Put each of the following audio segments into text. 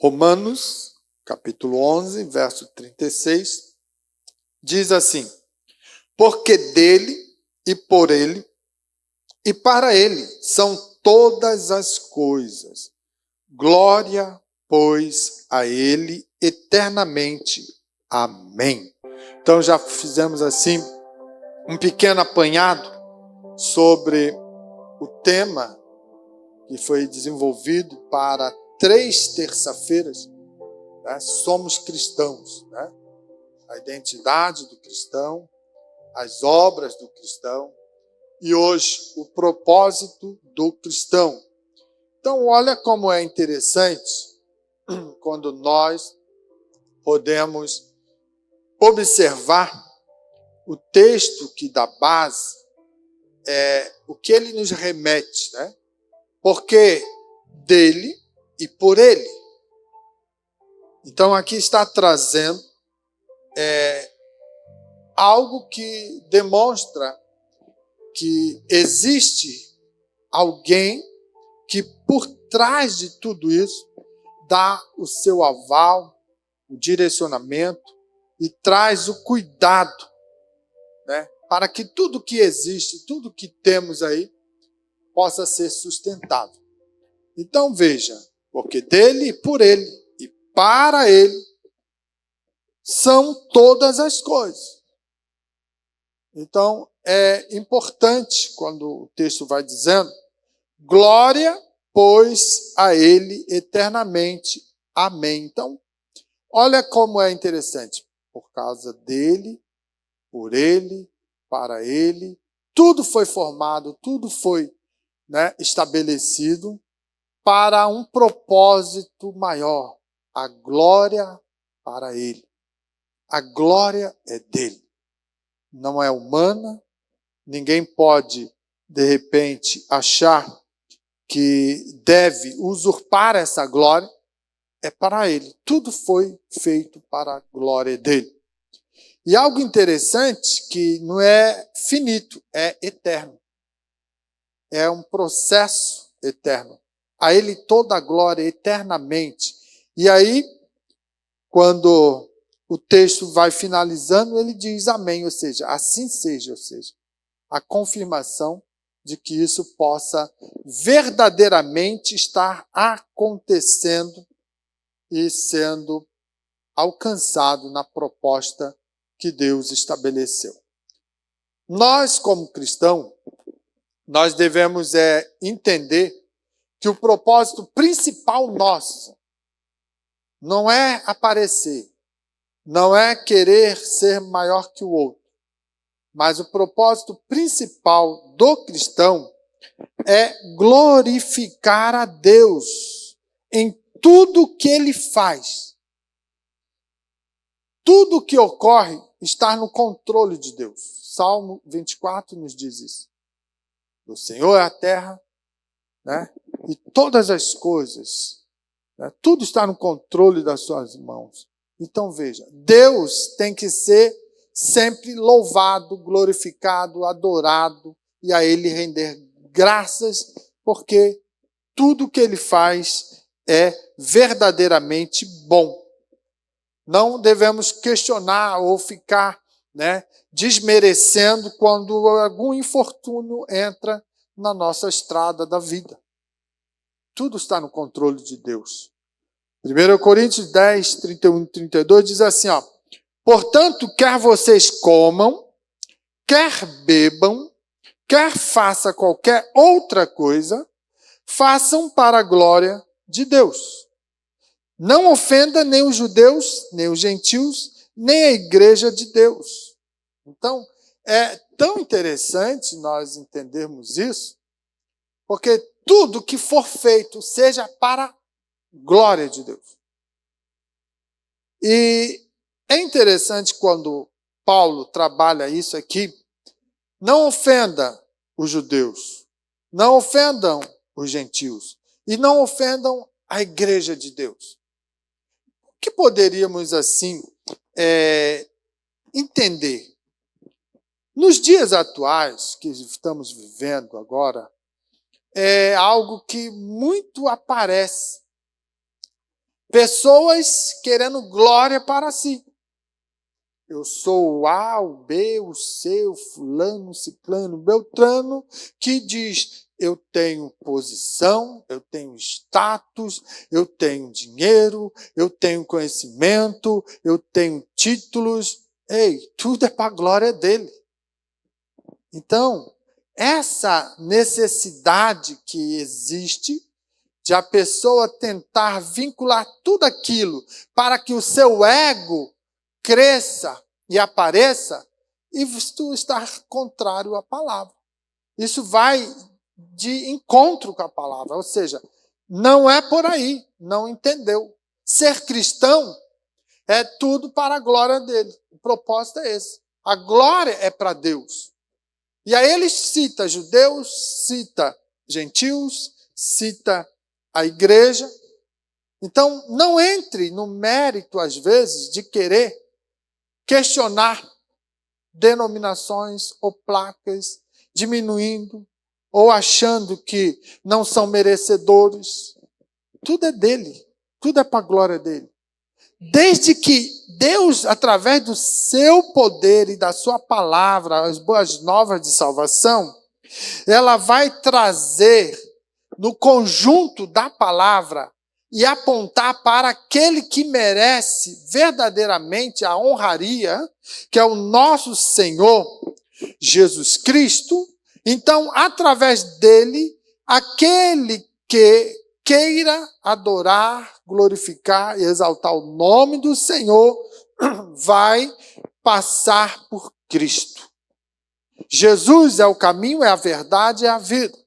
Romanos, capítulo 11, verso 36, diz assim: porque dele e por ele e para ele são todas as coisas. Glória, pois, a ele eternamente. Amém. Então já fizemos assim um pequeno apanhado sobre o tema que foi desenvolvido para 3 terça-feiras, né? Somos cristãos, né? A identidade do cristão, as obras do cristão e hoje o propósito do cristão. Então olha como é interessante quando nós podemos observar o texto que dá base, o que ele nos remete, né? Porque dele e por ele. Então aqui está trazendo algo que demonstra que existe alguém que por trás de tudo isso dá o seu aval, o direcionamento e traz o cuidado, né, para que tudo que existe, tudo que temos aí, possa ser sustentável. Então veja, porque dele e por ele e para ele são todas as coisas. Então é importante quando o texto vai dizendo: glória, pois, a ele eternamente. Amém. Então, olha como é interessante. Por causa dele, por ele, para ele, tudo foi formado, tudo foi, né, estabelecido para um propósito maior. A glória para ele. A glória é dele. Não é humana. Ninguém pode, de repente, achar que deve usurpar essa glória. É para ele. Tudo foi feito para a glória dele. E algo interessante que não é finito, é eterno. É um processo eterno. A ele toda a glória eternamente. E aí, quando o texto vai finalizando, ele diz amém, ou seja, assim seja, ou seja, a confirmação de que isso possa verdadeiramente estar acontecendo e sendo alcançado na proposta que Deus estabeleceu. Nós, como cristãos, nós devemos entender que o propósito principal nosso não é aparecer, não é querer ser maior que o outro, mas o propósito principal do cristão é glorificar a Deus em tudo que ele faz. Tudo que ocorre está no controle de Deus. Salmo 24 nos diz isso. Do Senhor é a terra, né? E todas as coisas, né? Tudo está no controle das suas mãos. Então veja, Deus tem que ser sempre louvado, glorificado, adorado e a Ele render graças, porque tudo que Ele faz é verdadeiramente bom. Não devemos questionar ou ficar, né, desmerecendo quando algum infortúnio entra na nossa estrada da vida. Tudo está no controle de Deus. 1 Coríntios 10, 31 e 32 diz assim, ó: portanto, quer vocês comam, quer bebam, quer façam qualquer outra coisa, façam para a glória de Deus. Não ofenda nem os judeus, nem os gentios, nem a igreja de Deus. Então, é tão interessante nós entendermos isso, porque tudo que for feito seja para a glória de Deus. E é interessante quando Paulo trabalha isso aqui. Não ofenda os judeus, não ofendam os gentios e não ofendam a igreja de Deus. O que poderíamos, assim, entender? Nos dias atuais que estamos vivendo agora, é algo que muito aparece. Pessoas querendo glória para si. Eu sou o A, o B, o C, o fulano, o ciclano, o beltrano, que diz, eu tenho posição, eu tenho status, eu tenho dinheiro, eu tenho conhecimento, eu tenho títulos. Ei, tudo é para a glória dele. Então, essa necessidade que existe de a pessoa tentar vincular tudo aquilo para que o seu ego cresça e apareça, isso está contrário à palavra. Isso vai de encontro com a palavra, ou seja, não é por aí, não entendeu. Ser cristão é tudo para a glória dele. O propósito é esse. A glória é para Deus. E aí ele cita judeus, cita gentios, cita a igreja. Então, não entre no mérito, às vezes, de querer questionar denominações ou placas, diminuindo ou achando que não são merecedores. Tudo é dele, tudo é para a glória dele. Desde que Deus, através do seu poder e da sua palavra, as boas novas de salvação, ela vai trazer no conjunto da palavra e apontar para aquele que merece verdadeiramente a honraria, que é o nosso Senhor Jesus Cristo. Então, através dele, aquele que queira adorar, glorificar e exaltar o nome do Senhor, vai passar por Cristo. Jesus é o caminho, é a verdade, é a vida.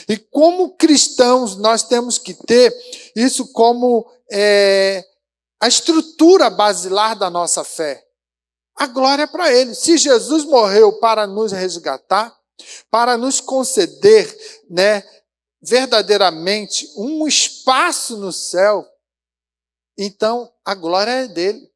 E como cristãos, nós temos que ter isso como a estrutura basilar da nossa fé. A glória é para Ele. Se Jesus morreu para nos resgatar, para nos conceder, verdadeiramente um espaço no céu, então a glória é dele.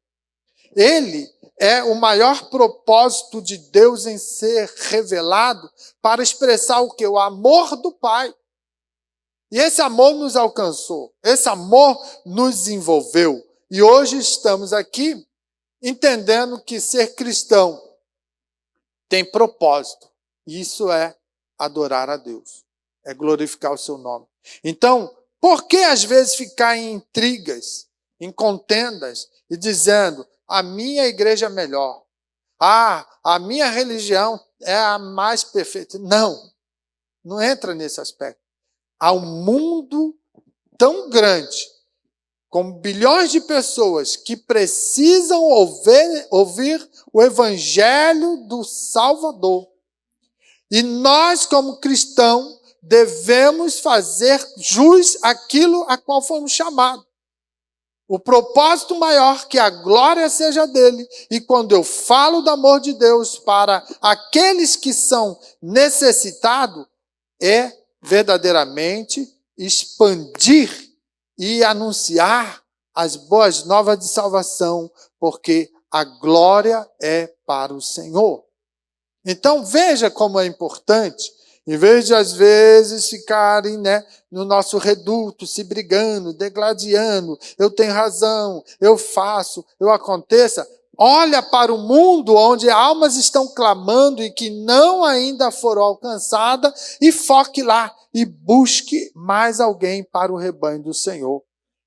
Ele é o maior propósito de Deus em ser revelado para expressar o quê? O amor do Pai. E esse amor nos alcançou, esse amor nos envolveu. E hoje estamos aqui entendendo que ser cristão tem propósito. Isso é adorar a Deus, é glorificar o seu nome. Então, por que às vezes ficar em intrigas, em contendas e dizendo, a minha igreja é melhor, a minha religião é a mais perfeita? Não entra nesse aspecto. Há um mundo tão grande, com bilhões de pessoas que precisam ouvir o evangelho do Salvador. E nós, como cristãos, devemos fazer jus àquilo a qual fomos chamados. O propósito maior, que a glória seja dele. E quando eu falo do amor de Deus para aqueles que são necessitados, é verdadeiramente expandir e anunciar as boas novas de salvação, porque a glória é para o Senhor. Então veja como é importante, em vez de às vezes ficarem no nosso reduto, se brigando, degladiando, eu tenho razão, eu faço, eu aconteça, olha para o mundo onde almas estão clamando e que não ainda foram alcançadas e foque lá e busque mais alguém para o rebanho do Senhor.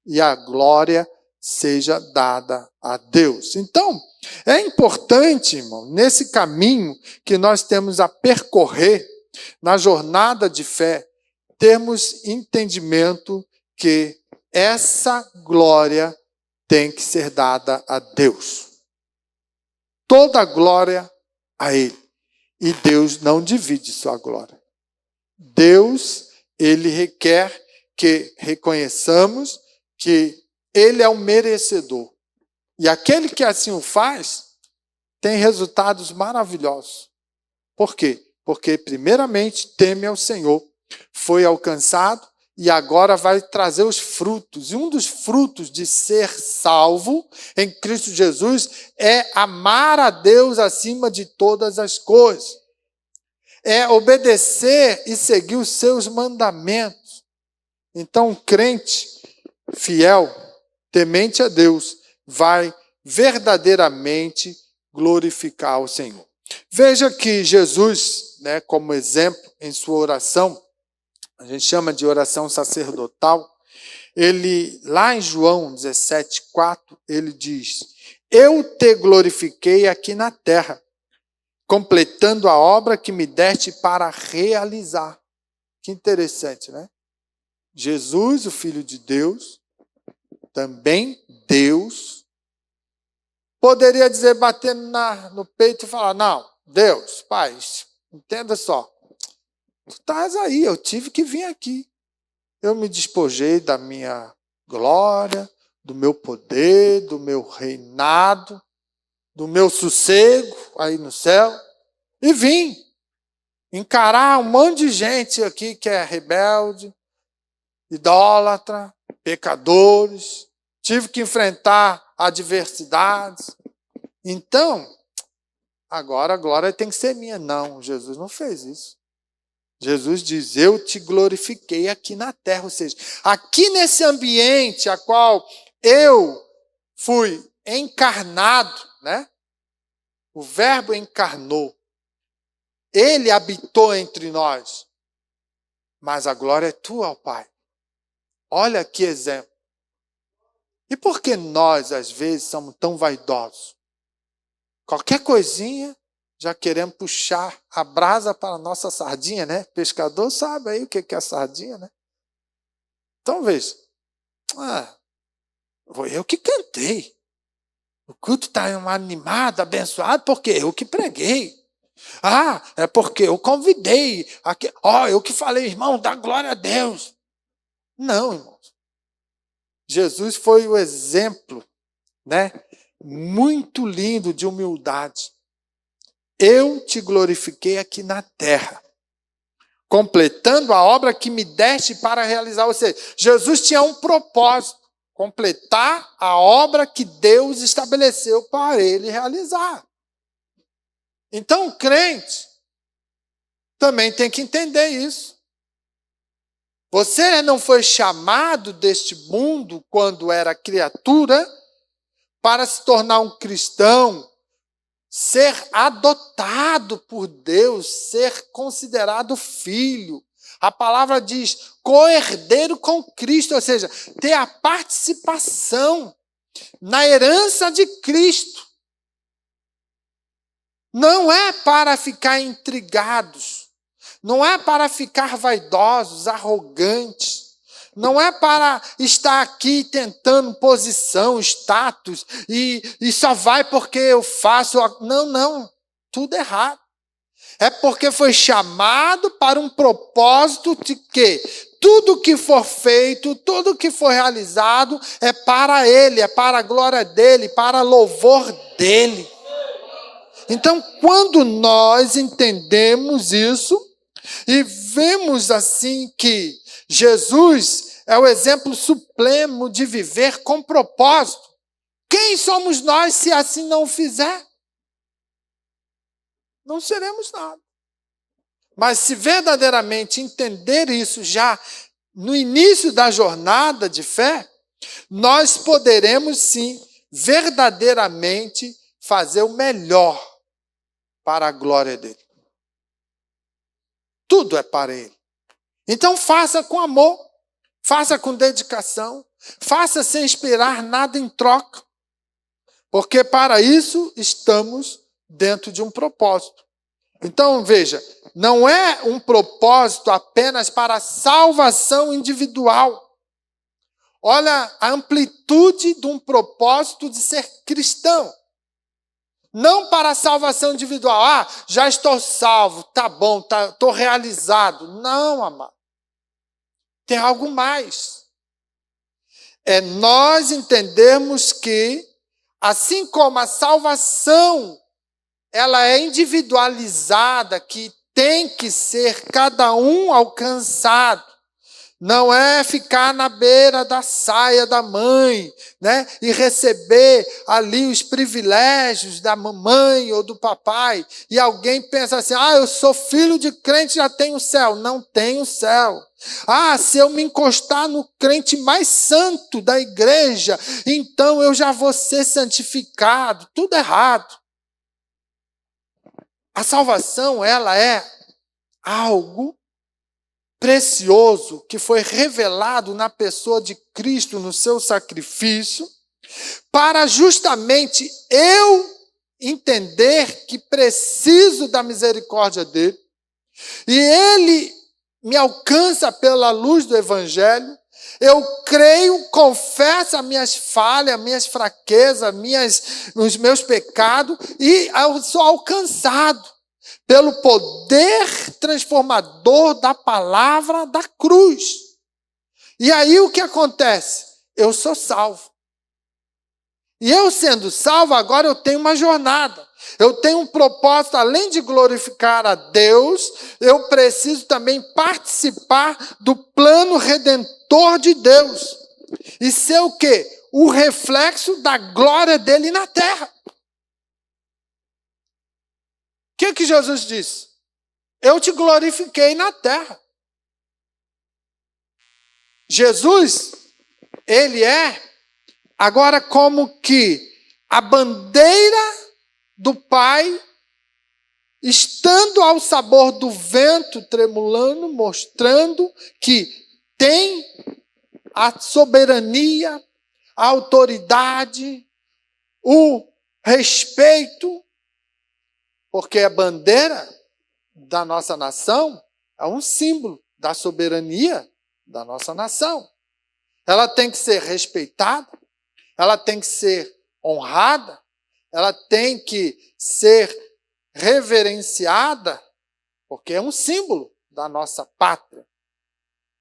E a glória seja dada a Deus. Então, é importante, irmão, nesse caminho que nós temos a percorrer, na jornada de fé, termos entendimento que essa glória tem que ser dada a Deus. Toda a glória a Ele. E Deus não divide sua glória. Deus, Ele requer que reconheçamos que Ele é o merecedor. E aquele que assim o faz, tem resultados maravilhosos. Por quê? Porque, primeiramente, teme ao Senhor, foi alcançado e agora vai trazer os frutos. E um dos frutos de ser salvo em Cristo Jesus é amar a Deus acima de todas as coisas. É obedecer e seguir os seus mandamentos. Então, um crente fiel temente a Deus vai verdadeiramente glorificar o Senhor. Veja que Jesus, né, como exemplo em sua oração, a gente chama de oração sacerdotal, ele, lá em João 17:4, ele diz: eu te glorifiquei aqui na terra, completando a obra que me deste para realizar. Que interessante, né? Jesus, o Filho de Deus, também Deus, poderia dizer, batendo no peito e falar: não, Deus, Pai, entenda só, tu estás aí, eu tive que vir aqui. Eu me despojei da minha glória, do meu poder, do meu reinado, do meu sossego aí no céu, e vim encarar um monte de gente aqui que é rebelde, idólatra, pecadores, tive que enfrentar adversidades. Então, agora a glória tem que ser minha. Não, Jesus não fez isso. Jesus diz: eu te glorifiquei aqui na terra, ou seja, aqui nesse ambiente a qual eu fui encarnado, né? O Verbo encarnou. Ele habitou entre nós. Mas a glória é tua, ó Pai. Olha que exemplo. E por que nós, às vezes, somos tão vaidosos? Qualquer coisinha, já queremos puxar a brasa para a nossa sardinha, né? Pescador sabe aí o que é a sardinha, né? Então, veja. Foi eu que cantei. O culto está animado, abençoado, porque eu que preguei. É porque eu convidei. Eu que falei, irmão, dá glória a Deus. Não, irmãos. Jesus foi o exemplo, né, muito lindo de humildade. Eu te glorifiquei aqui na terra, completando a obra que me deste para realizar. Ou seja, Jesus tinha um propósito: completar a obra que Deus estabeleceu para ele realizar. Então, o crente também tem que entender isso. Você não foi chamado deste mundo, quando era criatura, para se tornar um cristão, ser adotado por Deus, ser considerado filho. A palavra diz co-herdeiro com Cristo, ou seja, ter a participação na herança de Cristo. Não é para ficar intrigados, não é para ficar vaidosos, arrogantes, não é para estar aqui tentando posição, status, e só vai porque eu faço. Não, tudo errado. É porque foi chamado para um propósito de que tudo que for feito, tudo que for realizado é para Ele, é para a glória dEle, para louvor dEle. Então, quando nós entendemos isso e vemos assim que Jesus é o exemplo supremo de viver com propósito, quem somos nós se assim não o fizer? Não seremos nada. Mas se verdadeiramente entender isso já no início da jornada de fé, nós poderemos sim, verdadeiramente, fazer o melhor para a glória dele. Tudo é para ele. Então faça com amor, faça com dedicação, faça sem esperar nada em troca, porque para isso estamos dentro de um propósito. Então veja, não é um propósito apenas para a salvação individual. Olha a amplitude de um propósito de ser cristão. Não para a salvação individual. Já estou salvo, tá bom, estou realizado. Não, amado. Tem algo mais. É nós entendermos que, assim como a salvação, ela é individualizada, que tem que ser cada um alcançado. Não é ficar na beira da saia da mãe, né? E receber ali os privilégios da mamãe ou do papai. E alguém pensa assim, eu sou filho de crente, já tenho céu. Não tenho céu. Se eu me encostar no crente mais santo da igreja, então eu já vou ser santificado. Tudo errado. A salvação, ela é algo precioso que foi revelado na pessoa de Cristo, no seu sacrifício, para justamente eu entender que preciso da misericórdia dele, e ele me alcança pela luz do Evangelho. Eu creio, confesso as minhas falhas, as minhas fraquezas, os meus pecados, e eu sou alcançado pelo poder transformador da palavra da cruz. E aí o que acontece? Eu sou salvo. E eu sendo salvo, agora eu tenho uma jornada. Eu tenho um propósito, além de glorificar a Deus, eu preciso também participar do plano redentor de Deus. E ser o quê? O reflexo da glória dele na terra. O que Jesus disse? Eu te glorifiquei na terra. Jesus, ele é agora como que a bandeira do Pai, estando ao sabor do vento tremulando, mostrando que tem a soberania, a autoridade, o respeito, porque a bandeira da nossa nação é um símbolo da soberania da nossa nação. Ela tem que ser respeitada, ela tem que ser honrada, ela tem que ser reverenciada, porque é um símbolo da nossa pátria.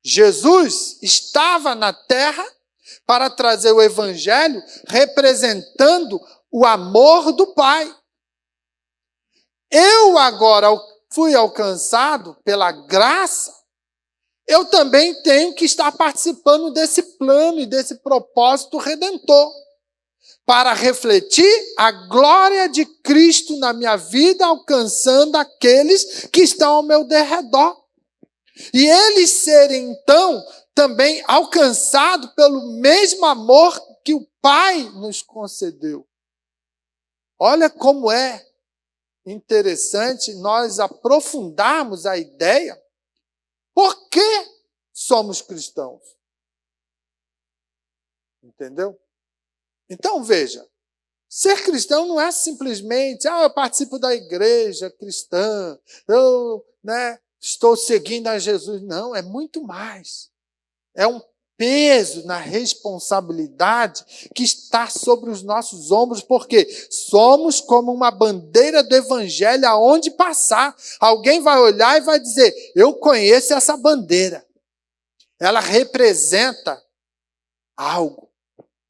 Jesus estava na terra para trazer o Evangelho representando o amor do Pai. Eu agora fui alcançado pela graça, eu também tenho que estar participando desse plano e desse propósito redentor, para refletir a glória de Cristo na minha vida, alcançando aqueles que estão ao meu derredor. E eles serem, então, também alcançados pelo mesmo amor que o Pai nos concedeu. Olha como é interessante nós aprofundarmos a ideia. Por que somos cristãos? Entendeu? Então, veja, ser cristão não é simplesmente, eu participo da igreja cristã, eu estou seguindo a Jesus. Não, é muito mais. É um peso na responsabilidade que está sobre os nossos ombros, porque somos como uma bandeira do Evangelho aonde passar. Alguém vai olhar e vai dizer, eu conheço essa bandeira. Ela representa algo.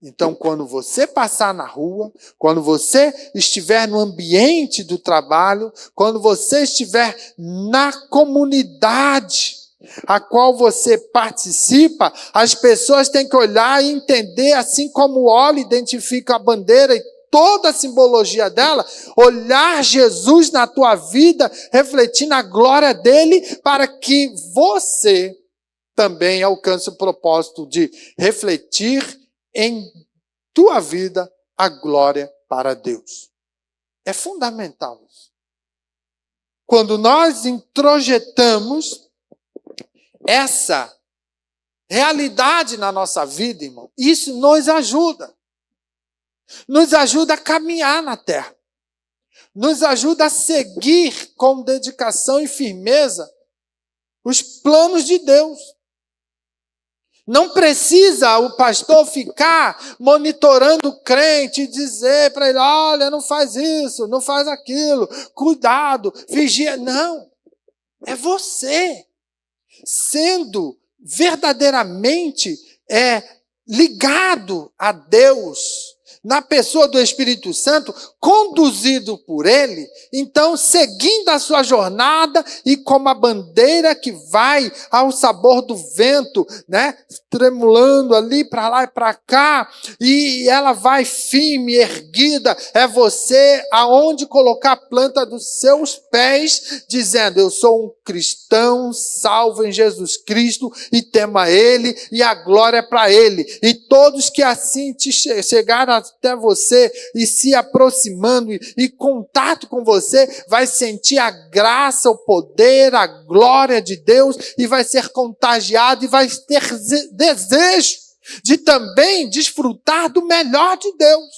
Então, quando você passar na rua, quando você estiver no ambiente do trabalho, quando você estiver na comunidade a qual você participa, as pessoas têm que olhar e entender, assim como o óleo identifica a bandeira e toda a simbologia dela, olhar Jesus na tua vida, refletir na glória dele, para que você também alcance o propósito de refletir em tua vida a glória para Deus. É fundamental isso. Quando nós introjetamos essa realidade na nossa vida, irmão, isso nos ajuda. Nos ajuda a caminhar na terra. Nos ajuda a seguir com dedicação e firmeza os planos de Deus. Não precisa o pastor ficar monitorando o crente e dizer para ele, olha, não faz isso, não faz aquilo, cuidado, vigia. Não, é você sendo verdadeiramente ligado a Deus, na pessoa do Espírito Santo, conduzido por ele, então seguindo a sua jornada e como a bandeira que vai ao sabor do vento, né, tremulando ali para lá e para cá, e ela vai firme, erguida, é você aonde colocar a planta dos seus pés, dizendo: eu sou um cristão salvo em Jesus Cristo e temo a ele e a glória é para ele. E todos que assim te chegaram até você e se aproximando e contato com você, vai sentir a graça, o poder, a glória de Deus e vai ser contagiado e vai ter desejo de também desfrutar do melhor de Deus.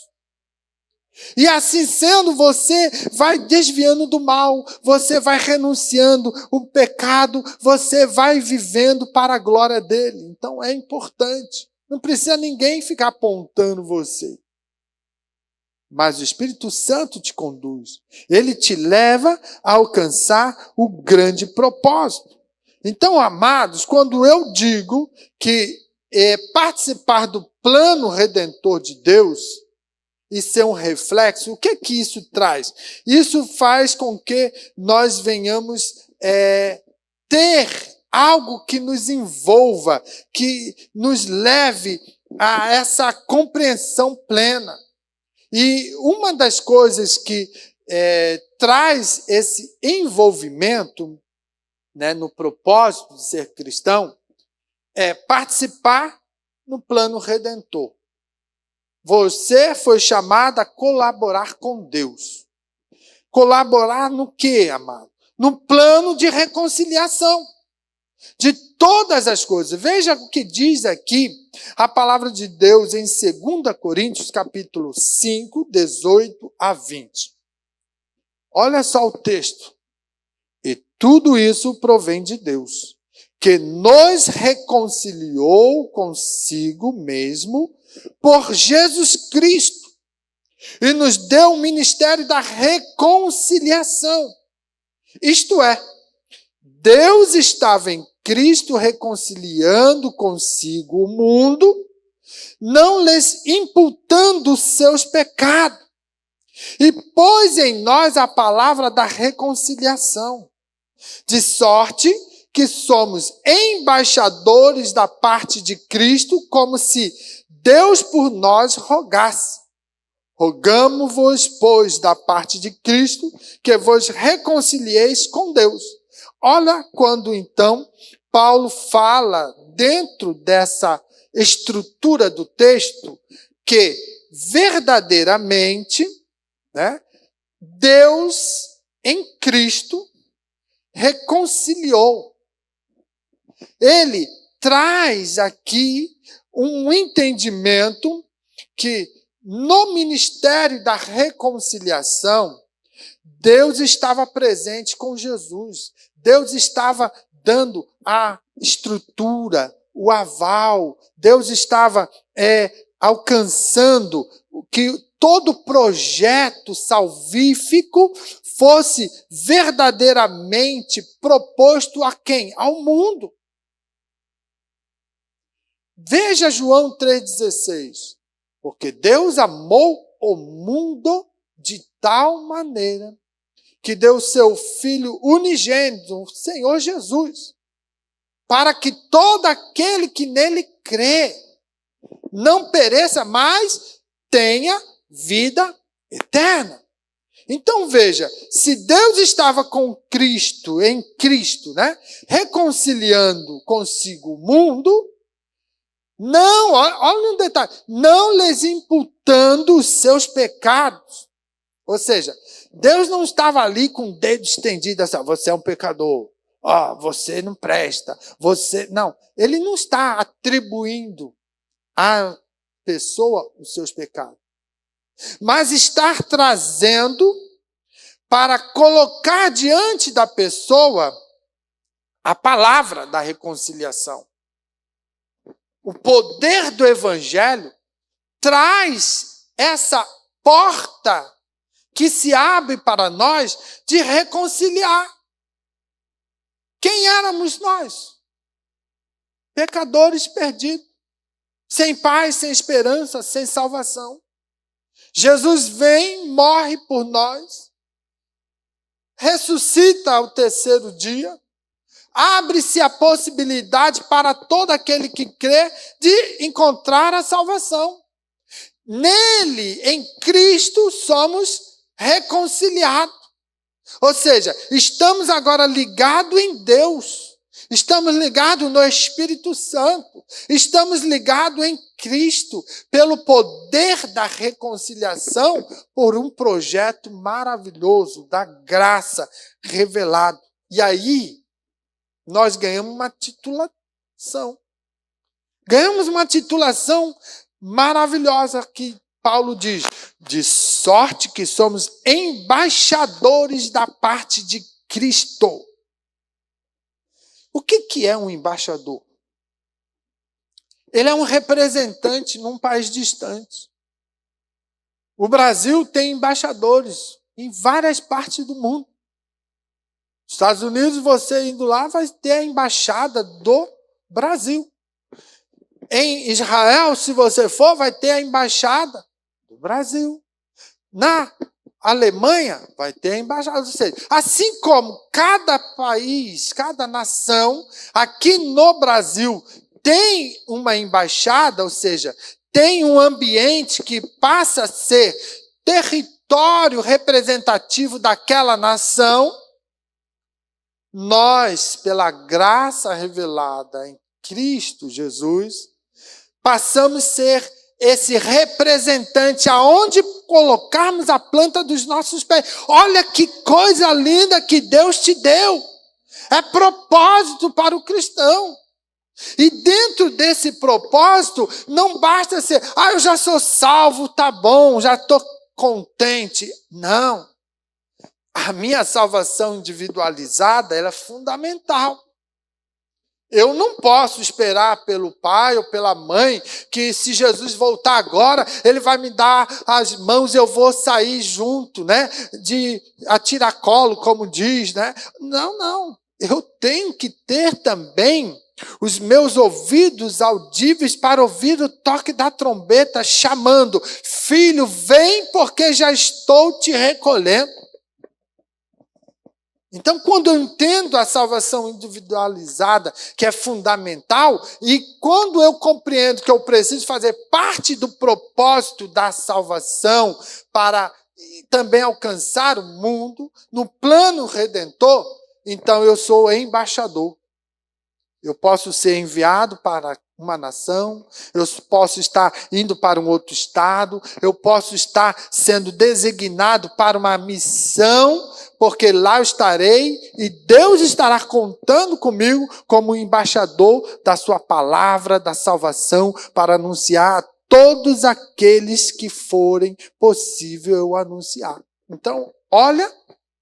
E assim sendo, você vai desviando do mal, você vai renunciando o pecado, você vai vivendo para a glória dele. Então é importante. Não precisa ninguém ficar apontando você. Mas o Espírito Santo te conduz. Ele te leva a alcançar o grande propósito. Então, amados, quando eu digo que participar do plano redentor de Deus e ser um reflexo, o que isso traz? Isso faz com que nós venhamos ter algo que nos envolva, que nos leve a essa compreensão plena. E uma das coisas que traz esse envolvimento, né, no propósito de ser cristão é participar no plano redentor. Você foi chamado a colaborar com Deus. Colaborar no quê, amado? No plano de reconciliação de todas as coisas. Veja o que diz aqui a palavra de Deus em 2 Coríntios, capítulo 5, 18 a 20. Olha só o texto. E tudo isso provém de Deus, que nos reconciliou consigo mesmo por Jesus Cristo e nos deu o ministério da reconciliação. Isto é, Deus estava em Cristo reconciliando consigo o mundo, não lhes imputando os seus pecados, e pôs em nós a palavra da reconciliação, de sorte que somos embaixadores da parte de Cristo, como se Deus por nós rogasse. Rogamo-vos, pois, da parte de Cristo, que vos reconcilieis com Deus. Olha quando, então, Paulo fala, dentro dessa estrutura do texto, que verdadeiramente, né, Deus em Cristo reconciliou. Ele traz aqui um entendimento que no ministério da reconciliação, Deus estava presente com Jesus. Deus estava dando a estrutura, o aval. Deus estava alcançando que todo projeto salvífico fosse verdadeiramente proposto a quem? Ao mundo. Veja João 3,16. Porque Deus amou o mundo de tal maneira que deu seu Filho unigênito, o Senhor Jesus, para que todo aquele que nele crê não pereça, mas tenha vida eterna. Então veja, se Deus estava com Cristo, em Cristo, né, reconciliando consigo o mundo, não, olha um detalhe, não lhes imputando os seus pecados. Ou seja, Deus não estava ali com o dedo estendido, assim, você é um pecador, você não presta, você... Não, ele não está atribuindo à pessoa os seus pecados, mas está trazendo para colocar diante da pessoa a palavra da reconciliação. O poder do Evangelho traz essa porta que se abre para nós de reconciliar. Quem éramos nós? Pecadores perdidos, sem paz, sem esperança, sem salvação. Jesus vem, morre por nós, ressuscita ao terceiro dia, abre-se a possibilidade para todo aquele que crê de encontrar a salvação. Nele, em Cristo, somos reconciliados. Ou seja, estamos agora ligados em Deus, estamos ligados no Espírito Santo, estamos ligados em Cristo, pelo poder da reconciliação, por um projeto maravilhoso da graça revelado. E aí, nós ganhamos uma titulação. Ganhamos uma titulação maravilhosa que Paulo diz, de sorte que somos embaixadores da parte de Cristo. O que é um embaixador? Ele é um representante num país distante. O Brasil tem embaixadores em várias partes do mundo. Nos Estados Unidos, você indo lá, vai ter a embaixada do Brasil. Em Israel, se você for, vai ter a embaixada do Brasil. Na Alemanha, vai ter a embaixada. Ou seja, assim como cada país, cada nação, aqui no Brasil, tem uma embaixada, ou seja, tem um ambiente que passa a ser território representativo daquela nação, nós, pela graça revelada em Cristo Jesus, passamos a ser esse representante aonde colocarmos a planta dos nossos pés. Olha que coisa linda que Deus te deu. É propósito para o cristão. E dentro desse propósito, não basta ser, eu já sou salvo, tá bom, já estou contente. Não. A minha salvação individualizada, ela é fundamental. Eu não posso esperar pelo pai ou pela mãe que se Jesus voltar agora, ele vai me dar as mãos e eu vou sair junto, né? De a tiracolo, como diz, né? Não. Eu tenho que ter também os meus ouvidos audíveis para ouvir o toque da trombeta chamando: filho, vem porque já estou te recolhendo. Então, quando eu entendo a salvação individualizada, que é fundamental, e quando eu compreendo que eu preciso fazer parte do propósito da salvação para também alcançar o mundo, no plano redentor, então eu sou embaixador. Eu posso ser enviado para uma nação, eu posso estar indo para um outro estado, eu posso estar sendo designado para uma missão, porque lá eu estarei e Deus estará contando comigo como embaixador da sua palavra, da salvação, para anunciar a todos aqueles que forem possível eu anunciar. Então, olha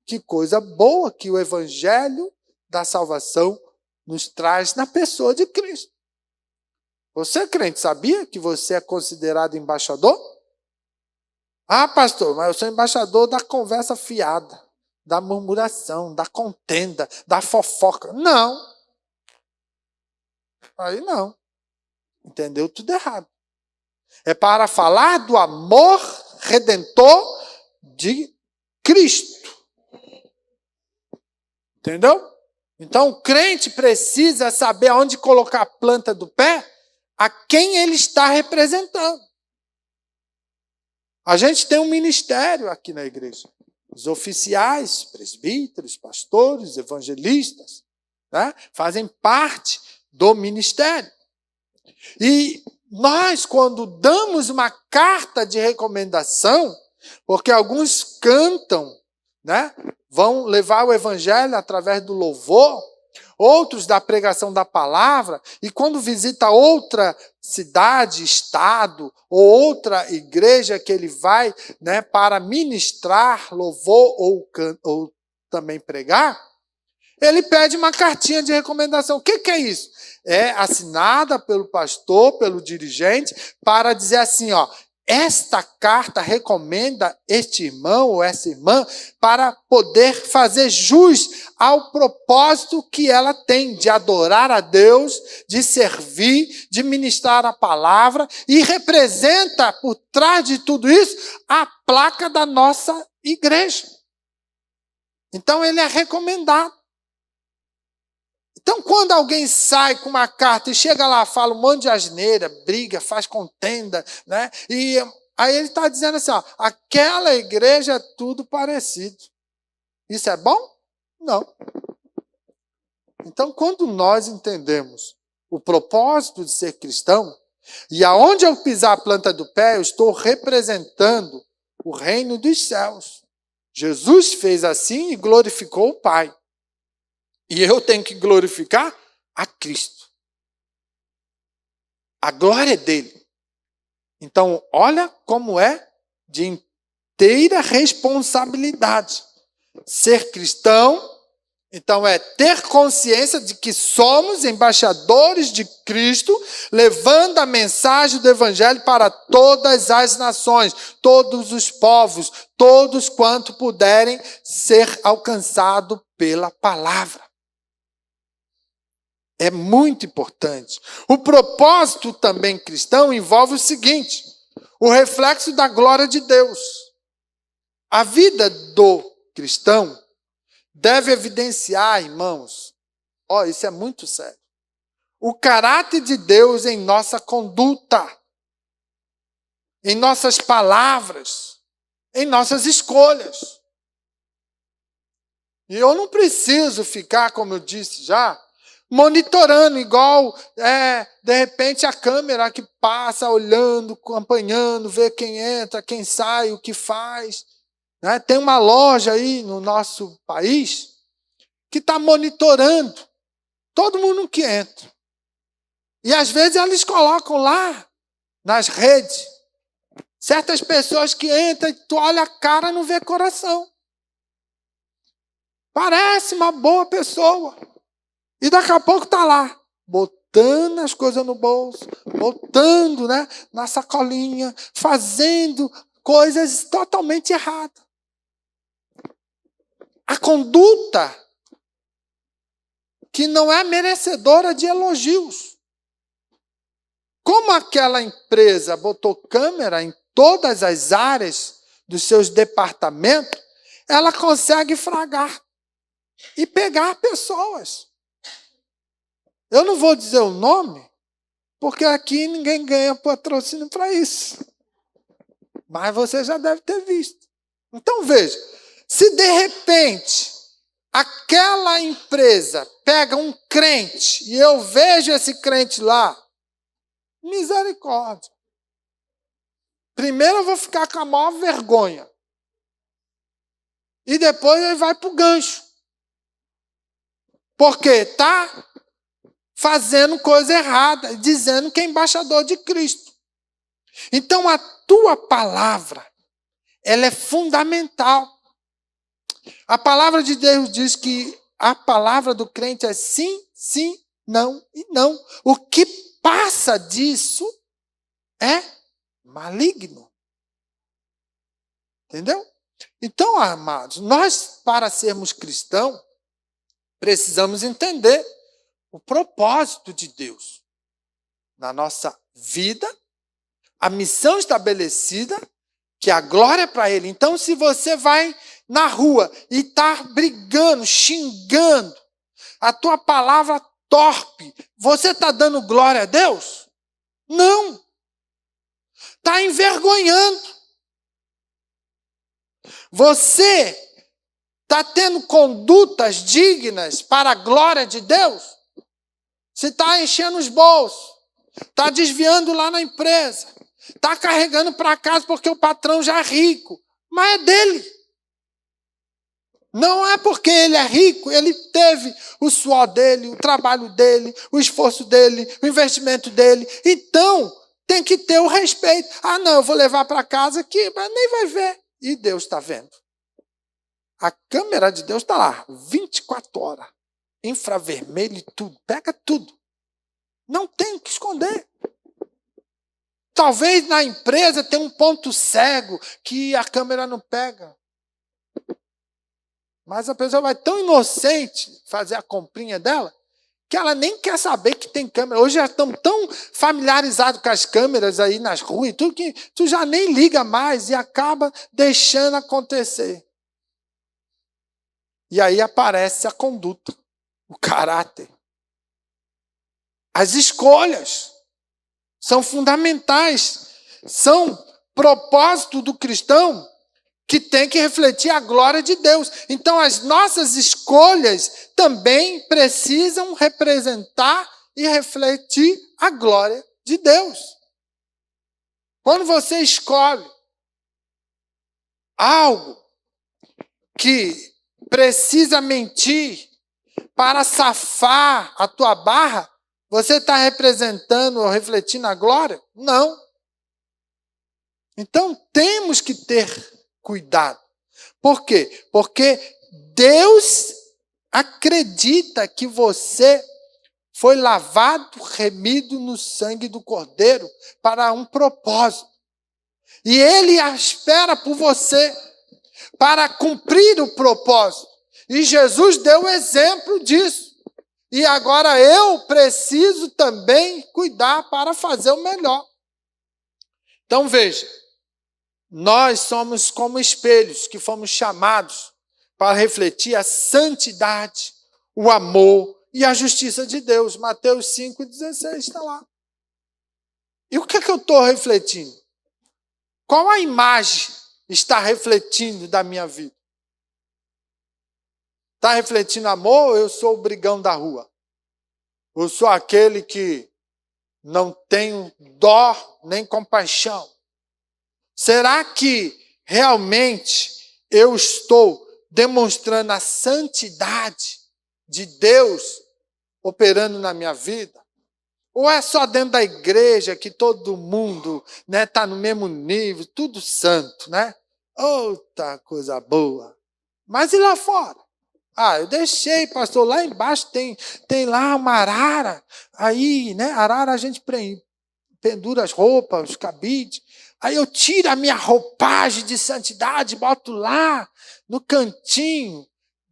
que coisa boa que o evangelho da salvação nos traz na pessoa de Cristo. Você, crente, sabia que você é considerado embaixador? Pastor, mas eu sou embaixador da conversa fiada, da murmuração, da contenda, da fofoca. Não. Aí não. Entendeu tudo errado. É para falar do amor redentor de Cristo. Entendeu? Então o crente precisa saber aonde colocar a planta do pé, a quem ele está representando. A gente tem um ministério aqui na igreja. Os oficiais, presbíteros, pastores, evangelistas, né, fazem parte do ministério. E nós, quando damos uma carta de recomendação, porque alguns cantam, né, vão levar o evangelho através do louvor, outros da pregação da palavra, e quando visita outra cidade, estado, ou outra igreja que ele vai, né, para ministrar louvor ou também pregar, ele pede uma cartinha de recomendação. O que é isso? É assinada pelo pastor, pelo dirigente, para dizer assim, esta carta recomenda este irmão ou essa irmã para poder fazer jus ao propósito que ela tem de adorar a Deus, de servir, de ministrar a palavra, e representa por trás de tudo isso a placa da nossa igreja. Então ele é recomendado. Então, quando alguém sai com uma carta e chega lá, fala um monte de asneira, briga, faz contenda, né? E aí ele está dizendo assim, ó, aquela igreja é tudo parecido. Isso é bom? Não. Então, quando nós entendemos o propósito de ser cristão, e aonde eu pisar a planta do pé, eu estou representando o reino dos céus. Jesus fez assim e glorificou o Pai. E eu tenho que glorificar a Cristo. A glória é dele. Então, olha como é de inteira responsabilidade. Ser cristão, então, é ter consciência de que somos embaixadores de Cristo, levando a mensagem do Evangelho para todas as nações, todos os povos, todos quanto puderem ser alcançados pela palavra. É muito importante. O propósito também cristão envolve o seguinte: o reflexo da glória de Deus. A vida do cristão deve evidenciar, irmãos, isso é muito sério, o caráter de Deus em nossa conduta, em nossas palavras, em nossas escolhas. E eu não preciso ficar, como eu disse já, monitorando, igual, de repente, a câmera que passa, olhando, acompanhando, vê quem entra, quem sai, o que faz. Né? Tem uma loja aí no nosso país que está monitorando todo mundo que entra. E, às vezes, eles colocam lá, nas redes, certas pessoas que entram e tu olha a cara e não vê coração. Parece uma boa pessoa. E daqui a pouco está lá, botando as coisas no bolso, botando, né, na sacolinha, fazendo coisas totalmente erradas. A conduta que não é merecedora de elogios. Como aquela empresa botou câmera em todas as áreas dos seus departamentos, ela consegue fragar e pegar pessoas. Eu não vou dizer o nome, porque aqui ninguém ganha patrocínio para isso. Mas você já deve ter visto. Então veja, se de repente aquela empresa pega um crente e eu vejo esse crente lá, misericórdia. Primeiro eu vou ficar com a maior vergonha. E depois ele vai para o gancho. Porque está fazendo coisa errada, dizendo que é embaixador de Cristo. Então a tua palavra, ela é fundamental. A palavra de Deus diz que a palavra do crente é sim, sim, não e não. O que passa disso é maligno. Entendeu? Então, amados, nós, para sermos cristãos, precisamos entender o propósito de Deus na nossa vida, a missão estabelecida, que a glória é para Ele. Então, se você vai na rua e está brigando, xingando, a tua palavra torpe, você está dando glória a Deus? Não. Está envergonhando. Você está tendo condutas dignas para a glória de Deus? Você está enchendo os bolsos, está desviando lá na empresa, está carregando para casa porque o patrão já é rico, mas é dele. Não é porque ele é rico, ele teve o suor dele, o trabalho dele, o esforço dele, o investimento dele. Então, tem que ter o respeito. Ah, não, eu vou levar para casa aqui, mas nem vai ver. E Deus está vendo. A câmera de Deus está lá, 24 horas. Infravermelho e tudo. Pega tudo. Não tem o que esconder. talvez na empresa tenha um ponto cego que a câmera não pega. Mas a pessoa vai tão inocente fazer a comprinha dela, que ela nem quer saber que tem câmera. Hoje já estamos tão familiarizados com as câmeras aí nas ruas e tudo, que tu já nem liga mais e acaba deixando acontecer. E aí aparece a conduta, o caráter. As escolhas são fundamentais. São propósito do cristão que tem que refletir a glória de Deus. Então, as nossas escolhas também precisam representar e refletir a glória de Deus. Quando você escolhe algo que precisa mentir para safar a tua barra, você está representando ou refletindo a glória? Não. Então, temos que ter cuidado. Por quê? Porque Deus acredita que você foi lavado, remido no sangue do Cordeiro para um propósito. E Ele espera por você para cumprir o propósito. E Jesus deu exemplo disso. E agora eu preciso também cuidar para fazer o melhor. Então veja, nós somos como espelhos que fomos chamados para refletir a santidade, o amor e a justiça de Deus. Mateus 5,16 está lá. E o que é que eu estou refletindo? Qual a imagem está refletindo da minha vida? Está refletindo amor ou eu sou o brigão da rua? Eu sou aquele que não tenho dó nem compaixão? Será que realmente eu estou demonstrando a santidade de Deus operando na minha vida? Ou é só dentro da igreja que todo mundo está no mesmo nível, tudo santo, né? Outra coisa boa. Mas e lá fora? Eu deixei, pastor, lá embaixo tem lá uma arara. Aí, né, arara a gente pendura as roupas, os cabides. Aí eu tiro a minha roupagem de santidade, boto lá no cantinho,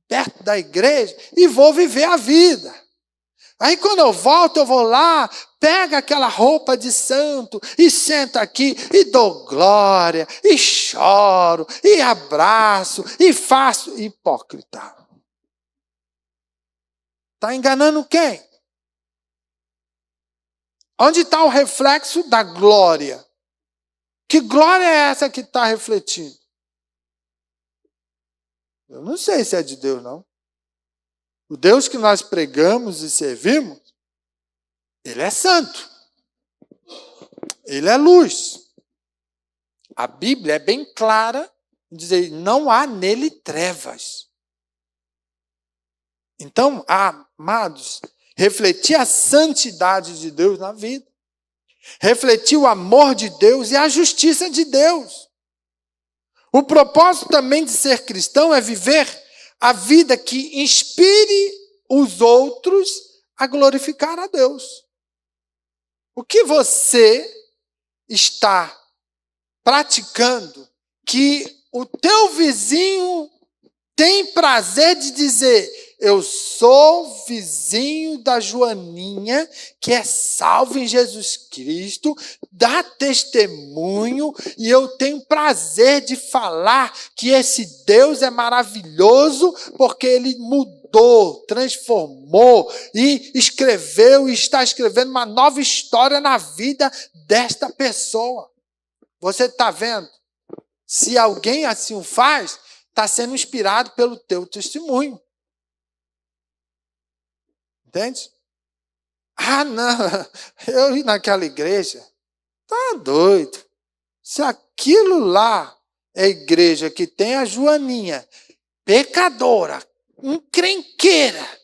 perto da igreja, e vou viver a vida. Aí quando eu volto, eu vou lá, pego aquela roupa de santo e sento aqui e dou glória, e choro, e abraço, e faço. Hipócrita. Está enganando quem? Onde está o reflexo da glória? Que glória é essa que está refletindo? Eu não sei se é de Deus, não. O Deus que nós pregamos e servimos, Ele é santo. Ele é luz. A Bíblia é bem clara em dizer, não há nele trevas. Então, amados, refletir a santidade de Deus na vida, refletir o amor de Deus e a justiça de Deus. O propósito também de ser cristão é viver a vida que inspire os outros a glorificar a Deus. O que você está praticando que o teu vizinho tem prazer de dizer, eu sou vizinho da Joaninha, que é salva em Jesus Cristo, dá testemunho, e eu tenho prazer de falar que esse Deus é maravilhoso, porque Ele mudou, transformou, e escreveu, e está escrevendo uma nova história na vida desta pessoa. Você está vendo? Se alguém assim o faz, está sendo inspirado pelo teu testemunho. Entende? Não, eu ir naquela igreja, tá doido. Se aquilo lá é igreja que tem a Joaninha, pecadora, encrenqueira,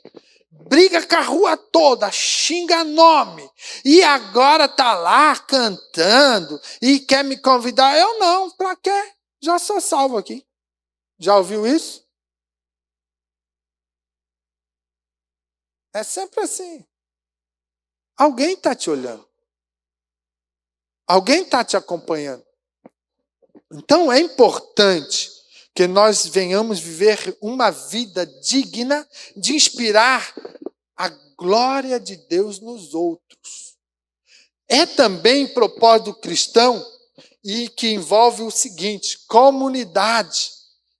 briga com a rua toda, xinga nome, e agora tá lá cantando e quer me convidar, eu não, para quê? Já sou salvo aqui. Já ouviu isso? É sempre assim. Alguém está te olhando. Alguém está te acompanhando. Então é importante que nós venhamos viver uma vida digna de inspirar a glória de Deus nos outros. É também propósito cristão e que envolve o seguinte: comunidade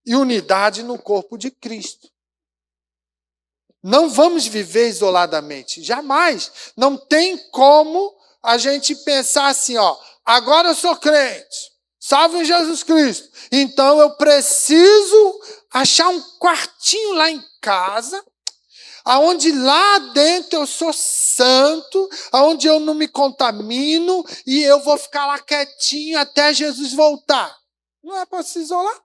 e unidade no corpo de Cristo. Não vamos viver isoladamente, jamais. Não tem como a gente pensar assim, agora eu sou crente, salvo em Jesus Cristo, então eu preciso achar um quartinho lá em casa, aonde lá dentro eu sou santo, aonde eu não me contamino e eu vou ficar lá quietinho até Jesus voltar. Não é para se isolar.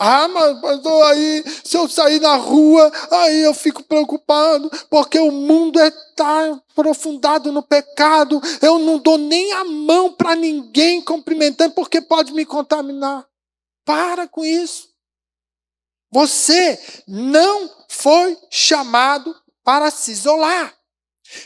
Mas pastor, aí, se eu sair na rua, aí eu fico preocupado, porque o mundo está aprofundado no pecado, eu não dou nem a mão para ninguém cumprimentando, porque pode me contaminar. Para com isso. Você não foi chamado para se isolar,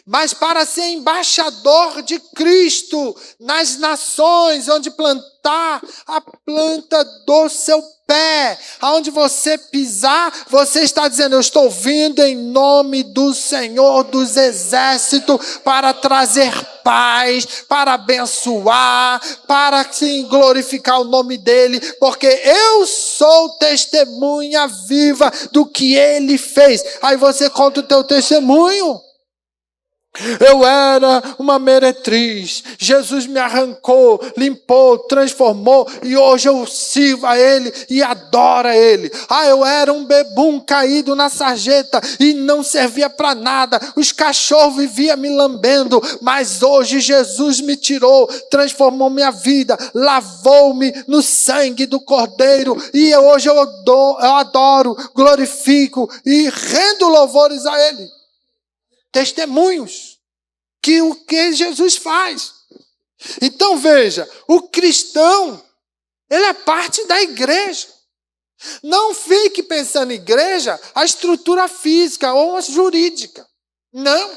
mas para ser embaixador de Cristo nas nações, onde plantar a planta do seu pé, aonde você pisar, você está dizendo: eu estou vindo em nome do Senhor dos Exércitos para trazer paz, para abençoar, para sim, glorificar o nome dele, porque eu sou testemunha viva do que ele fez. Aí você conta o teu testemunho. Eu era uma meretriz, Jesus me arrancou, limpou, transformou e hoje eu sirvo a Ele e adoro a Ele. Eu era um bebum caído na sarjeta e não servia para nada, os cachorros viviam me lambendo, mas hoje Jesus me tirou, transformou minha vida, lavou-me no sangue do Cordeiro e hoje eu adoro, glorifico e rendo louvores a Ele. Testemunhos que o que Jesus faz. Então veja, o cristão, ele é parte da igreja. Não fique pensando em igreja, a estrutura física ou a jurídica. Não.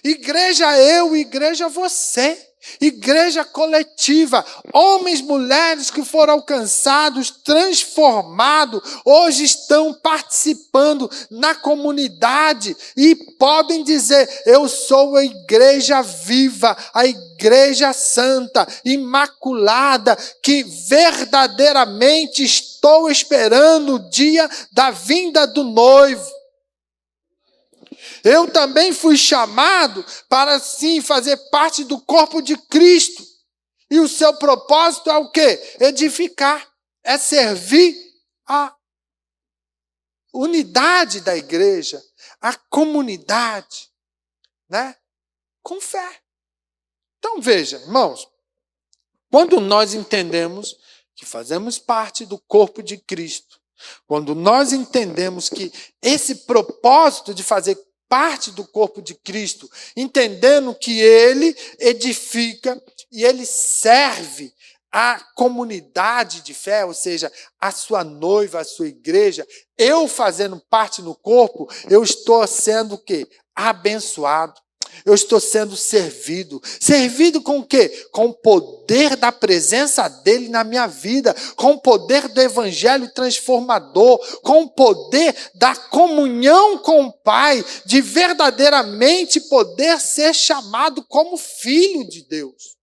Igreja eu, igreja você. Igreja coletiva, homens, mulheres que foram alcançados, transformados, hoje estão participando na comunidade e podem dizer: eu sou a igreja viva, a igreja santa, imaculada, que verdadeiramente estou esperando o dia da vinda do noivo. Eu também fui chamado para, sim, fazer parte do corpo de Cristo. E o seu propósito é o quê? Edificar. É servir a unidade da igreja, a comunidade, né? Com fé. Então, veja, irmãos, quando nós entendemos que fazemos parte do corpo de Cristo, quando nós entendemos que esse propósito de fazer parte do corpo de Cristo, entendendo que ele edifica e ele serve a comunidade de fé, ou seja, a sua noiva, a sua igreja, eu fazendo parte no corpo, eu estou sendo o quê? Abençoado. Eu estou sendo servido. Servido com o quê? Com o poder da presença dele na minha vida, com o poder do evangelho transformador, com o poder da comunhão com o Pai, de verdadeiramente poder ser chamado como filho de Deus.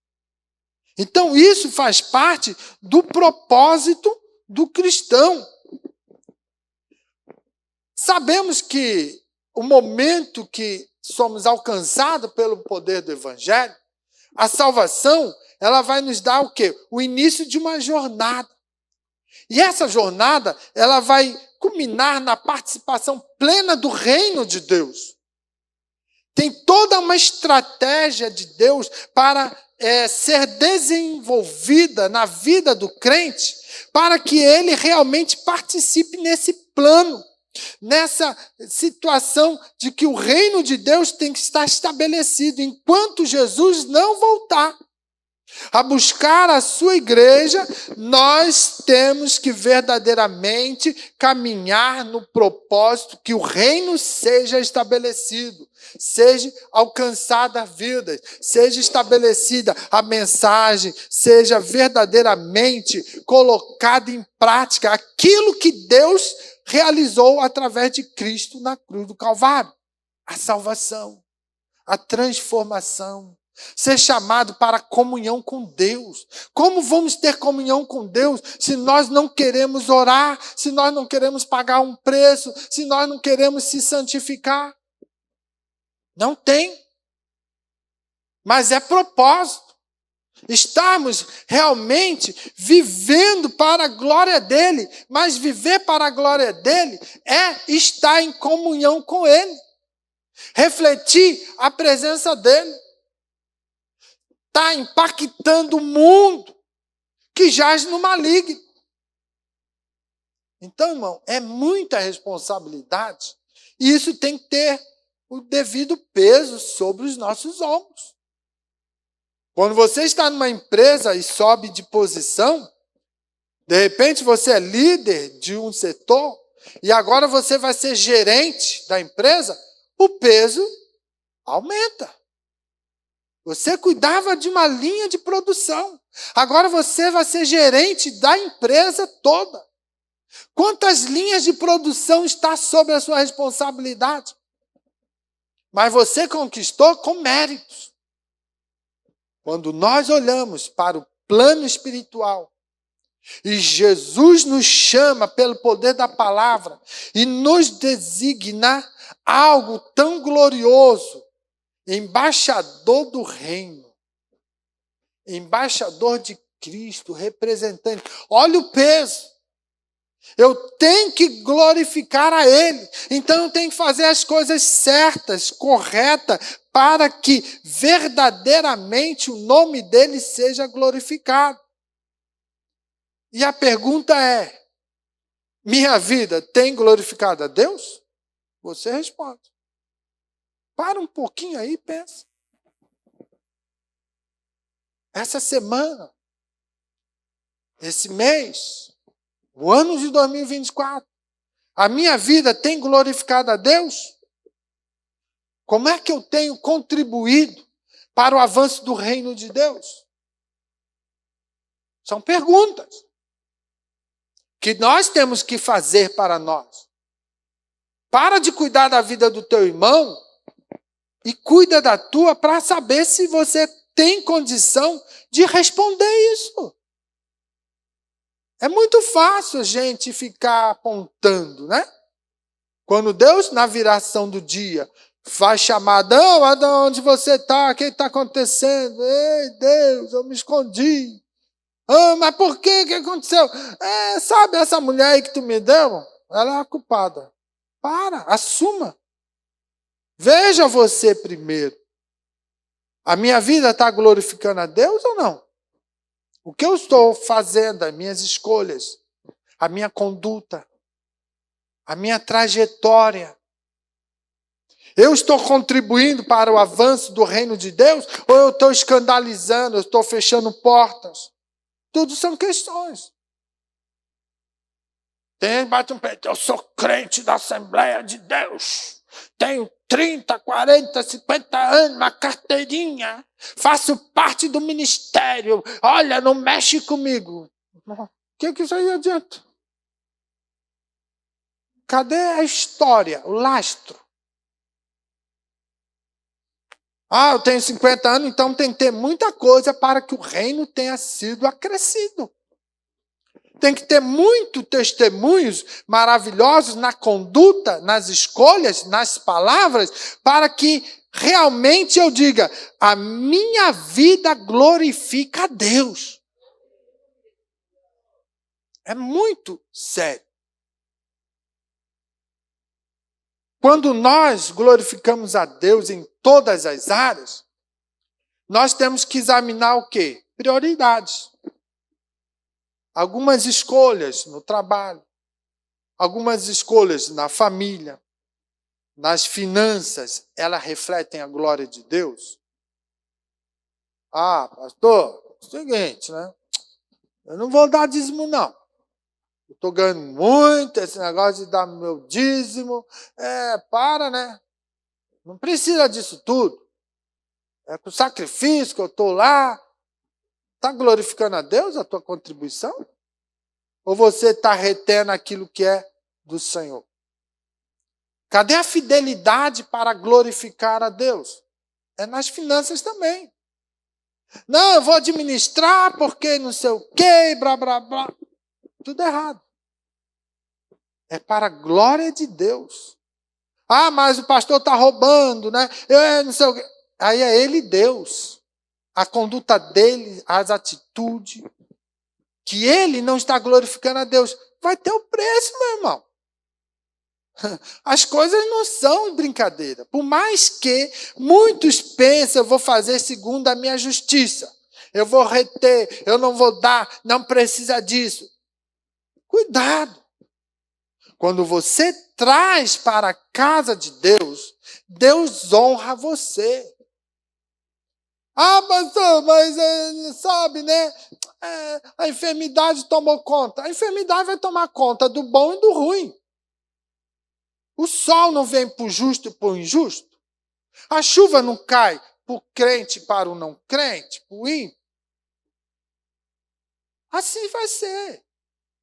Então isso faz parte do propósito do cristão. Sabemos que o momento que somos alcançados pelo poder do Evangelho, a salvação, ela vai nos dar o quê? O início de uma jornada. E essa jornada, ela vai culminar na participação plena do reino de Deus. Tem toda uma estratégia de Deus para ser desenvolvida na vida do crente, para que ele realmente participe nesse plano. Nessa situação de que o reino de Deus tem que estar estabelecido enquanto Jesus não voltar. A buscar a sua igreja, nós temos que verdadeiramente caminhar no propósito que o reino seja estabelecido, seja alcançada a vida, seja estabelecida a mensagem, seja verdadeiramente colocada em prática aquilo que Deus realizou através de Cristo na cruz do Calvário. A salvação, a transformação. Ser chamado para comunhão com Deus. Como vamos ter comunhão com Deus se nós não queremos orar, se nós não queremos pagar um preço, se nós não queremos se santificar? Não tem. Mas é propósito. Estamos realmente vivendo para a glória dele, mas viver para a glória dele é estar em comunhão com ele. Refletir a presença dele. Está impactando o mundo que jaz no maligno. Então, irmão, é muita responsabilidade. E isso tem que ter o devido peso sobre os nossos ombros. Quando você está numa empresa e sobe de posição, de repente você é líder de um setor, e agora você vai ser gerente da empresa, o peso aumenta. Você cuidava de uma linha de produção. Agora você vai ser gerente da empresa toda. Quantas linhas de produção está sob a sua responsabilidade? Mas você conquistou com méritos. Quando nós olhamos para o plano espiritual e Jesus nos chama pelo poder da palavra e nos designa algo tão glorioso, embaixador do reino, embaixador de Cristo, representante. Olha o peso. Eu tenho que glorificar a Ele. Então eu tenho que fazer as coisas certas, corretas, para que verdadeiramente o nome dEle seja glorificado. E a pergunta é: minha vida tem glorificado a Deus? Você responde. Para um pouquinho aí e pensa. Essa semana, esse mês, o ano de 2024, a minha vida tem glorificado a Deus? Como é que eu tenho contribuído para o avanço do reino de Deus? São perguntas que nós temos que fazer para nós. Para de cuidar da vida do teu irmão e cuida da tua para saber se você tem condição de responder isso. É muito fácil a gente ficar apontando, né? Quando Deus, na viração do dia, vai chamar Adão, Adão, onde você está? O que está acontecendo? Ei, Deus, eu me escondi. Ah, mas por quê? O que aconteceu? Sabe essa mulher aí que tu me deu? Ela é a culpada. Assuma. Veja você primeiro. A minha vida está glorificando a Deus ou não? O que eu estou fazendo, as minhas escolhas, a minha conduta, a minha trajetória, eu estou contribuindo para o avanço do reino de Deus ou eu estou escandalizando, eu estou fechando portas? Tudo são questões. Tem bate um peito, eu sou crente da Assembleia de Deus. Tenho 30, 40, 50 anos, uma carteirinha. Faço parte do ministério. Olha, não mexe comigo. O que isso aí adianta? Cadê a história, o lastro? Eu tenho 50 anos, então tem que ter muita coisa para que o reino tenha sido acrescido. Tem que ter muitos testemunhos maravilhosos na conduta, nas escolhas, nas palavras, para que realmente eu diga, a minha vida glorifica a Deus. É muito sério. Quando nós glorificamos a Deus em todas as áreas, nós temos que examinar o quê? Prioridades. Algumas escolhas no trabalho, algumas escolhas na família, nas finanças, elas refletem a glória de Deus? Pastor, seguinte, né? Eu não vou dar dízimo, não. Eu estou ganhando muito, esse negócio de dar meu dízimo. Né? Não precisa disso tudo. É com o sacrifício que eu estou lá. Está glorificando a Deus a tua contribuição? Ou você está retendo aquilo que é do Senhor? Cadê a fidelidade para glorificar a Deus? É nas finanças também. Não, eu vou administrar porque não sei o quê, blá, blá, blá. Tudo errado. É para a glória de Deus. Ah, mas o pastor está roubando, né? Eu não sei o quê. Aí é ele Deus. A conduta dele, as atitudes, que ele não está glorificando a Deus, vai ter o preço, meu irmão. As coisas não são brincadeira. Por mais que muitos pensem, eu vou fazer segundo a minha justiça. Eu vou reter, eu não vou dar, não precisa disso. Cuidado. Quando você traz para a casa de Deus, Deus honra você. Ah, pastor, mas sabe, né? A enfermidade tomou conta. A enfermidade vai tomar conta do bom e do ruim. O sol não vem para o justo e para o injusto. A chuva não cai para o crente para o não crente, para o ímpio. Assim vai ser.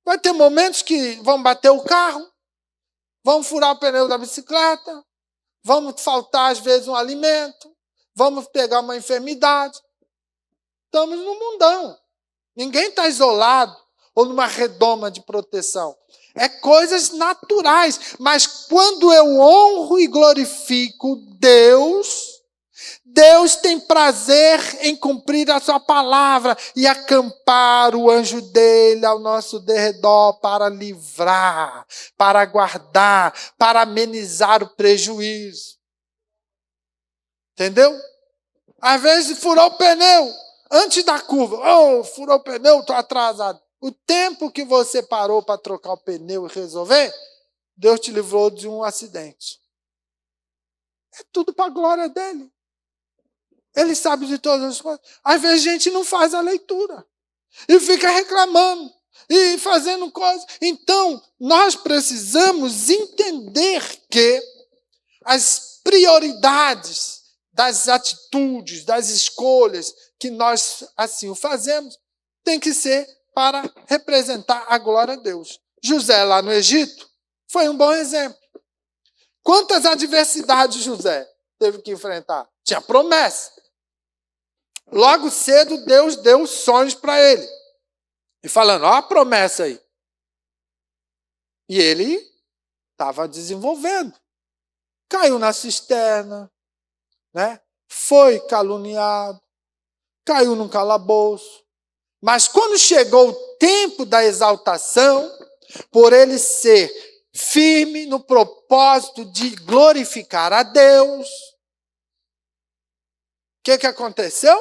Vai ter momentos que vão bater o carro, vão furar o pneu da bicicleta, vamos faltar às vezes um alimento, vamos pegar uma enfermidade. Estamos no mundão. Ninguém está isolado ou numa redoma de proteção. É coisas naturais. Mas quando eu honro e glorifico Deus, Deus tem prazer em cumprir a sua palavra e acampar o anjo dele ao nosso derredor para livrar, para guardar, para amenizar o prejuízo. Entendeu? Às vezes furou o pneu antes da curva. Oh, furou o pneu, estou atrasado. O tempo que você parou para trocar o pneu e resolver, Deus te livrou de um acidente. É tudo para a glória dele. Ele sabe de todas as coisas. Às vezes a gente não faz a leitura. E fica reclamando. E fazendo coisas. Então, nós precisamos entender que as prioridades das atitudes, das escolhas que nós assim o fazemos, tem que ser para representar a glória a Deus. José, lá no Egito, foi um bom exemplo. Quantas adversidades José teve que enfrentar? Tinha promessa. Logo cedo, Deus deu sonhos para ele. E falando, ó a promessa aí. E ele estava desenvolvendo. Caiu na cisterna, né? Foi caluniado, caiu num calabouço. Mas quando chegou o tempo da exaltação, por ele ser firme no propósito de glorificar a Deus, o que aconteceu?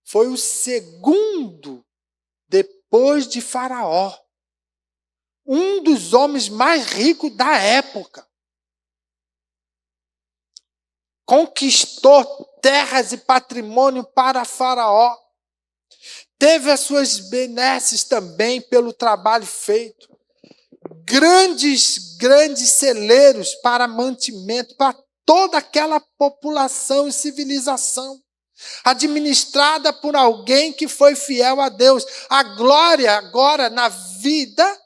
Foi o segundo depois de Faraó. Um dos homens mais ricos da época. Conquistou terras e patrimônio para Faraó. Teve as suas benesses também pelo trabalho feito. Grandes celeiros para mantimento, para toda aquela população e civilização. Administrada por alguém que foi fiel a Deus. A glória agora na vida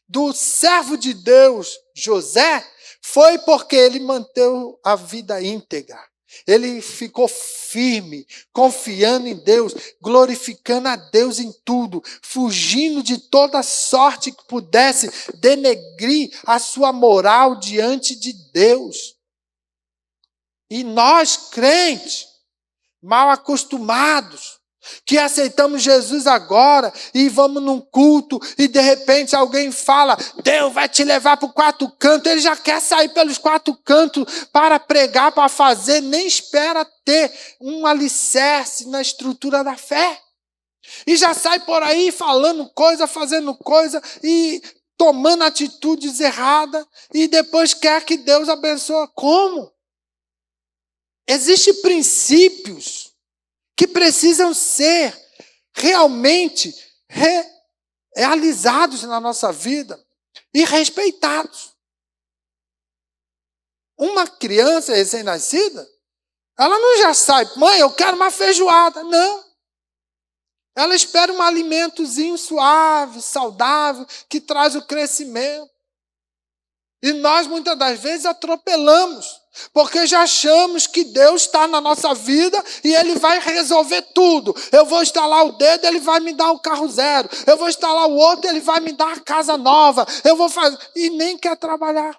do servo de Deus, José, foi porque ele manteve a vida íntegra. Ele ficou firme, confiando em Deus, glorificando a Deus em tudo, fugindo de toda sorte que pudesse denegrir a sua moral diante de Deus. E nós, crentes, mal acostumados, que aceitamos Jesus agora e vamos num culto e de repente alguém fala, Deus vai te levar para o quatro cantos, ele já quer sair pelos quatro cantos para pregar, para fazer, nem espera ter um alicerce na estrutura da fé. E já sai por aí falando coisa, fazendo coisa e tomando atitudes erradas e depois quer que Deus abençoe. Como? Existem princípios que precisam ser realmente realizados na nossa vida e respeitados. Uma criança recém-nascida, ela não já sai, mãe, eu quero uma feijoada. Não. Ela espera um alimentozinho suave, saudável, que traz o crescimento. E nós, muitas das vezes, atropelamos, porque já achamos que Deus está na nossa vida e Ele vai resolver tudo. Eu vou estalar o dedo, Ele vai me dar um carro zero. Eu vou estalar o outro, Ele vai me dar a casa nova. Eu vou fazer... E nem quer trabalhar.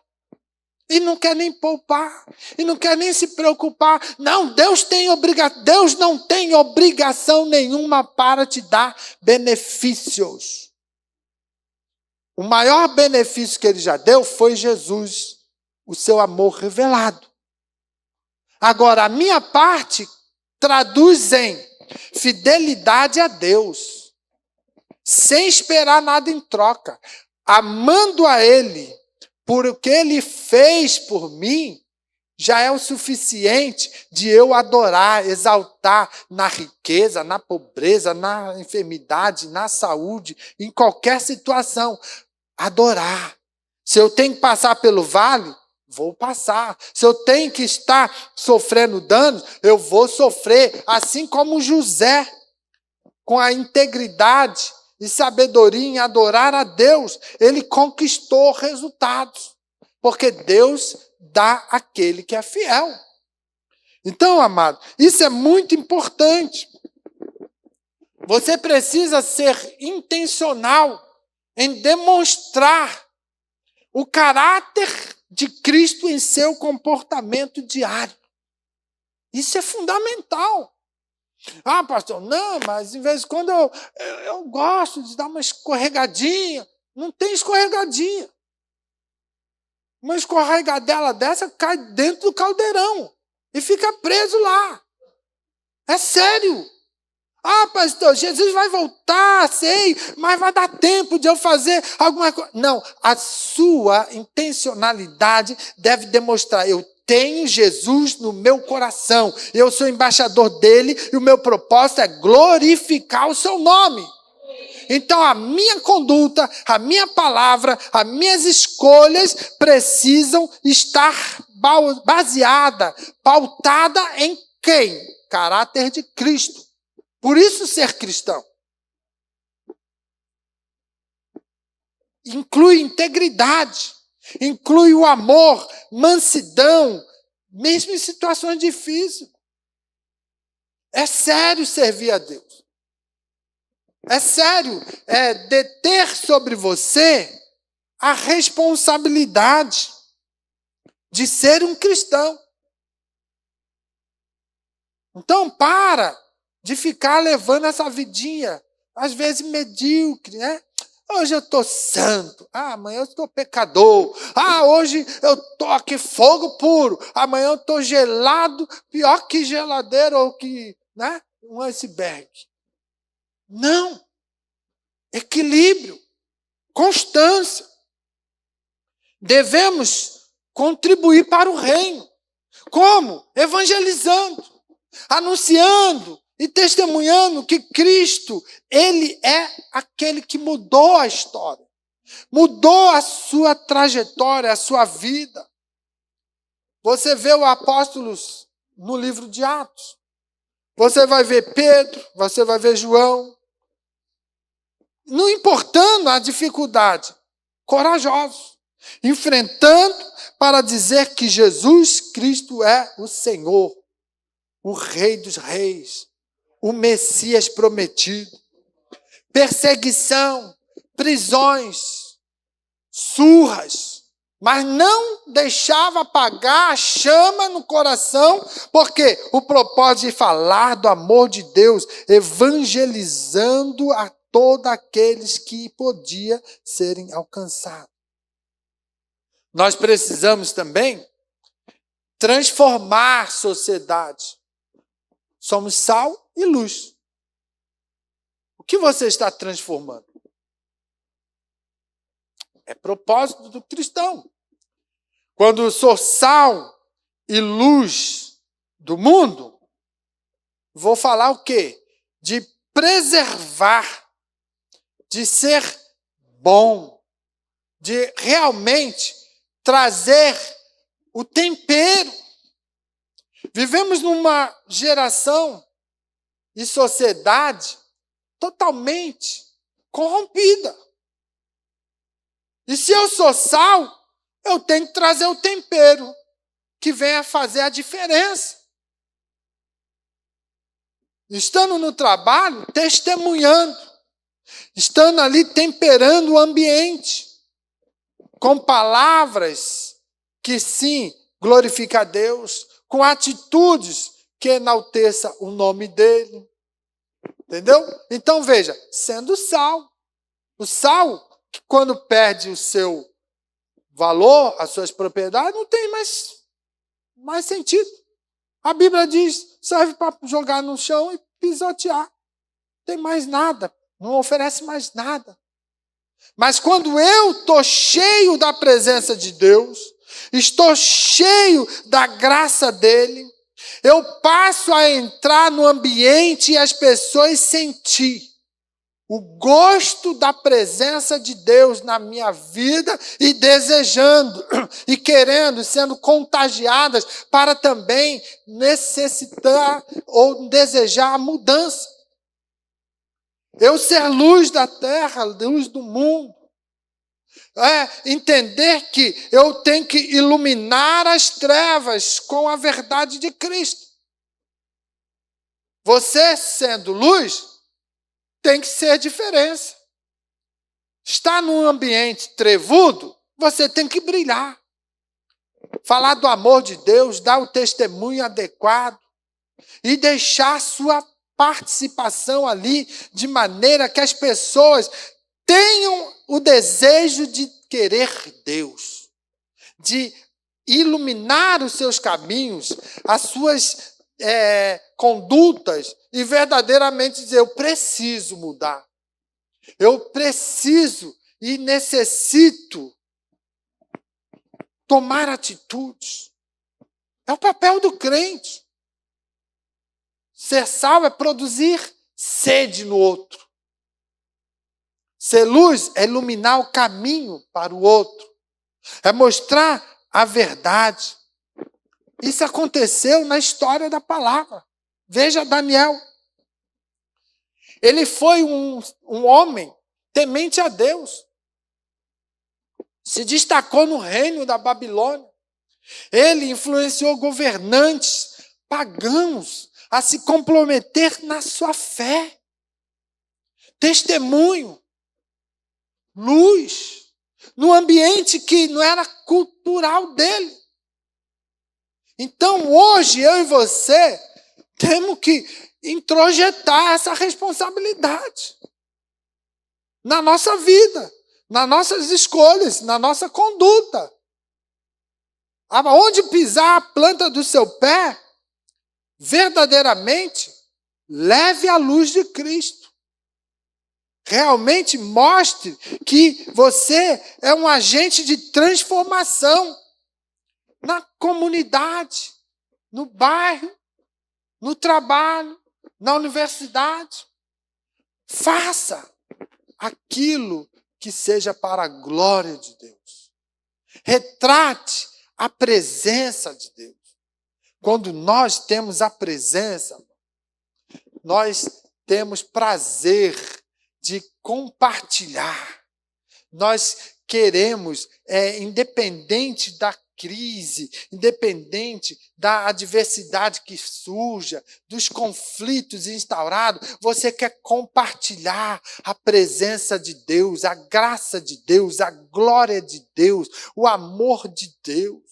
E não quer nem poupar. E não quer nem se preocupar. Não, Deus não tem obrigação nenhuma para te dar benefícios. O maior benefício que Ele já deu foi Jesus, o seu amor revelado. Agora, a minha parte traduz em fidelidade a Deus, sem esperar nada em troca, amando a Ele, por o que Ele fez por mim, já é o suficiente de eu adorar, exaltar na riqueza, na pobreza, na enfermidade, na saúde, em qualquer situação. Adorar. Se eu tenho que passar pelo vale, vou passar. Se eu tenho que estar sofrendo danos, eu vou sofrer. Assim como José, com a integridade e sabedoria em adorar a Deus, ele conquistou resultados. Porque Deus dá àquele que é fiel. Então, amado, isso é muito importante. Você precisa ser intencional em demonstrar o caráter de Cristo em seu comportamento diário. Isso é fundamental. Ah, pastor, não, mas de vez em quando eu gosto de dar uma escorregadinha. Não tem escorregadinha. Uma escorregadela dessa cai dentro do caldeirão e fica preso lá. É sério. Ah, pastor, Jesus vai voltar, sei, mas vai dar tempo de eu fazer alguma coisa. Não, a sua intencionalidade deve demonstrar, eu tenho Jesus no meu coração, eu sou embaixador dele e o meu propósito é glorificar o seu nome. Então a minha conduta, a minha palavra, as minhas escolhas precisam estar baseada, pautada em quem? Caráter de Cristo. Por isso ser cristão inclui integridade, inclui o amor, mansidão, mesmo em situações difíceis. É sério servir a Deus. É sério deter sobre você a responsabilidade de ser um cristão. Então, para de ficar levando essa vidinha, às vezes medíocre, né? Hoje eu estou santo, amanhã eu estou pecador, hoje eu estou aqui fogo puro, amanhã eu estou gelado, pior que geladeira ou que, né, um iceberg. Não. Equilíbrio, constância. Devemos contribuir para o reino. Como? Evangelizando, anunciando e testemunhando que Cristo, Ele é aquele que mudou a história. Mudou a sua trajetória, a sua vida. Você vê os apóstolos no livro de Atos. Você vai ver Pedro, você vai ver João. Não importando a dificuldade, corajosos, enfrentando para dizer que Jesus Cristo é o Senhor, o Rei dos Reis, o Messias prometido. Perseguição, prisões, surras, mas não deixava apagar a chama no coração, porque o propósito de falar do amor de Deus, evangelizando a todos aqueles que podiam serem alcançados. Nós precisamos também transformar a sociedade. Somos sal e luz. O que você está transformando? É propósito do cristão. Quando eu sou sal e luz do mundo, vou falar o quê? De preservar, de ser bom, de realmente trazer o tempero. Vivemos numa geração e sociedade totalmente corrompida. E se eu sou sal, eu tenho que trazer o tempero que venha fazer a diferença. Estando no trabalho, testemunhando, estando ali temperando o ambiente, com palavras que sim, glorificam a Deus, com atitudes que enalteçam o nome dele. Entendeu? Então veja, sendo sal. O sal, quando perde o seu valor, as suas propriedades, não tem mais sentido. A Bíblia diz, serve para jogar no chão e pisotear. Não tem mais nada, não oferece mais nada. Mas quando eu estou cheio da presença de Deus, estou cheio da graça dele, eu passo a entrar no ambiente e as pessoas sentir o gosto da presença de Deus na minha vida e desejando, e querendo, sendo contagiadas para também necessitar ou desejar a mudança. Eu ser luz da terra, luz do mundo. Entender que eu tenho que iluminar as trevas com a verdade de Cristo. Você, sendo luz, tem que ser diferença. Está num ambiente trevudo, você tem que brilhar. Falar do amor de Deus, dar o testemunho adequado e deixar sua participação ali de maneira que as pessoas tenham o desejo de querer Deus, de iluminar os seus caminhos, as suas condutas e verdadeiramente dizer, eu preciso mudar. Eu preciso e necessito tomar atitudes. É o papel do crente. Ser sal é produzir sede no outro. Ser luz é iluminar o caminho para o outro. É mostrar a verdade. Isso aconteceu na história da palavra. Veja Daniel. Ele foi um homem temente a Deus. Se destacou no reino da Babilônia. Ele influenciou governantes pagãos a se comprometer na sua fé. Testemunho. Luz. No ambiente que não era cultural dele. Então, hoje, eu e você temos que introjetar essa responsabilidade na nossa vida, nas nossas escolhas, na nossa conduta. Aonde pisar a planta do seu pé, verdadeiramente, leve a luz de Cristo. Realmente mostre que você é um agente de transformação na comunidade, no bairro, no trabalho, na universidade. Faça aquilo que seja para a glória de Deus. Retrate a presença de Deus. Quando nós temos a presença, nós temos prazer de compartilhar. Nós queremos, independente da crise, independente da adversidade que surja, dos conflitos instaurados, você quer compartilhar a presença de Deus, a graça de Deus, a glória de Deus, o amor de Deus.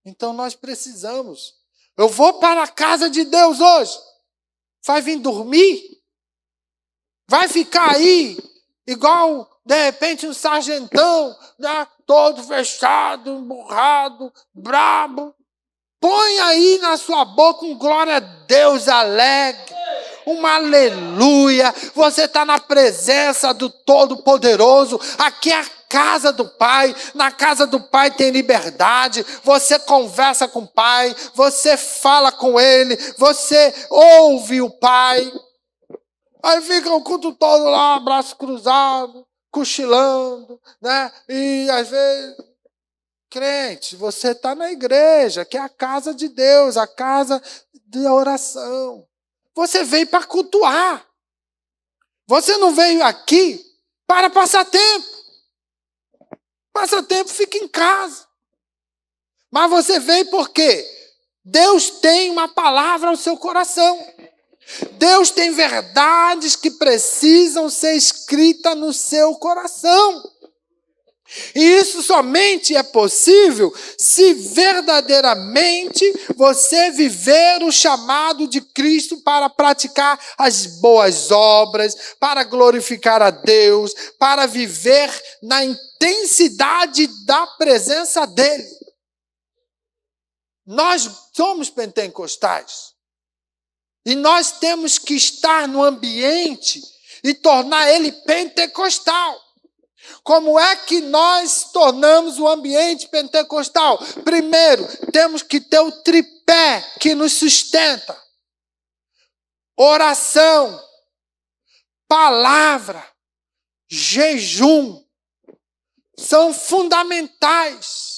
Então nós precisamos. Eu vou para a casa de Deus hoje. Vai vir dormir? Vai ficar aí, igual, de repente, um sargentão, né, todo fechado, emburrado, brabo. Põe aí na sua boca um glória a Deus alegre, uma aleluia. Você está na presença do Todo-Poderoso. Aqui é a casa do Pai. Na casa do Pai tem liberdade. Você conversa com o Pai, você fala com Ele, você ouve o Pai. Aí fica o culto todo lá, braço cruzado, cochilando, né? E às vezes, crente, você está na igreja, que é a casa de Deus, a casa de oração. Você veio para cultuar. Você não veio aqui para passar tempo. Passatempo fica em casa. Mas você veio por quê? Deus tem uma palavra ao seu coração. Deus tem verdades que precisam ser escritas no seu coração. E isso somente é possível se verdadeiramente você viver o chamado de Cristo para praticar as boas obras, para glorificar a Deus, para viver na intensidade da presença dEle. Nós somos pentecostais. E nós temos que estar no ambiente e tornar ele pentecostal. Como é que nós tornamos o ambiente pentecostal? Primeiro, temos que ter o tripé que nos sustenta. Oração, palavra, jejum são fundamentais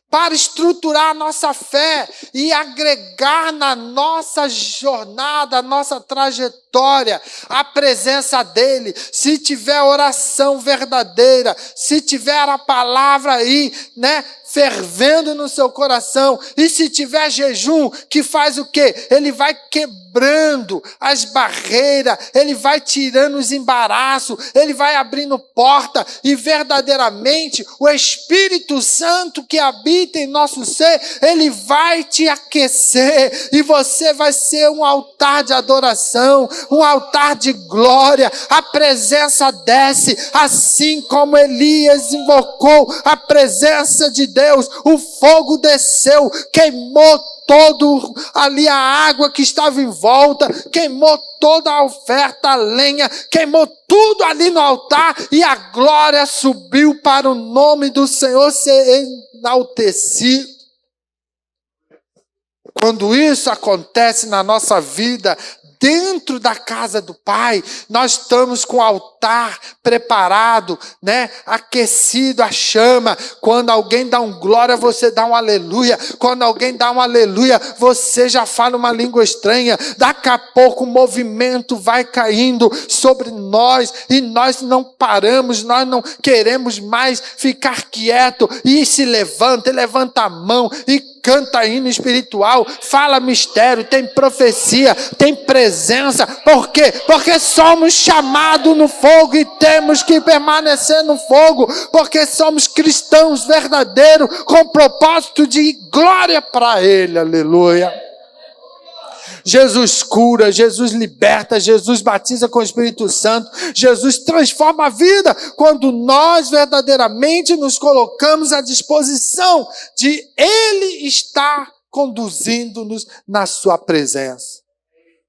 para estruturar a nossa fé e agregar na nossa jornada, a nossa trajetória, a presença dEle. Se tiver oração verdadeira, se tiver a palavra aí, né, fervendo no seu coração, e se tiver jejum, que faz o quê? Ele vai quebrando as barreiras, ele vai tirando os embaraços, ele vai abrindo porta, e verdadeiramente o Espírito Santo que habita em nosso ser, ele vai te aquecer, e você vai ser um altar de adoração, um altar de glória. A presença desce, assim como Elias invocou a presença de Deus, o fogo desceu, queimou todo ali a água que estava em volta, queimou toda a oferta, a lenha, queimou tudo ali no altar, e a glória subiu para o nome do Senhor ser enaltecido. Quando isso acontece na nossa vida, dentro da casa do Pai, nós estamos com o altar preparado, né? Aquecido a chama. Quando alguém dá um glória, você dá um aleluia. Quando alguém dá um aleluia, você já fala uma língua estranha. Daqui a pouco o movimento vai caindo sobre nós, e nós não paramos, nós não queremos mais ficar quieto, e se levanta, e levanta a mão, e canta hino espiritual, fala mistério, tem profecia, tem presença. Por quê? Porque somos chamados no fogo e temos que permanecer no fogo, porque somos cristãos verdadeiros com propósito de glória para Ele. Aleluia. Jesus cura, Jesus liberta, Jesus batiza com o Espírito Santo, Jesus transforma a vida quando nós verdadeiramente nos colocamos à disposição de Ele estar conduzindo-nos na sua presença.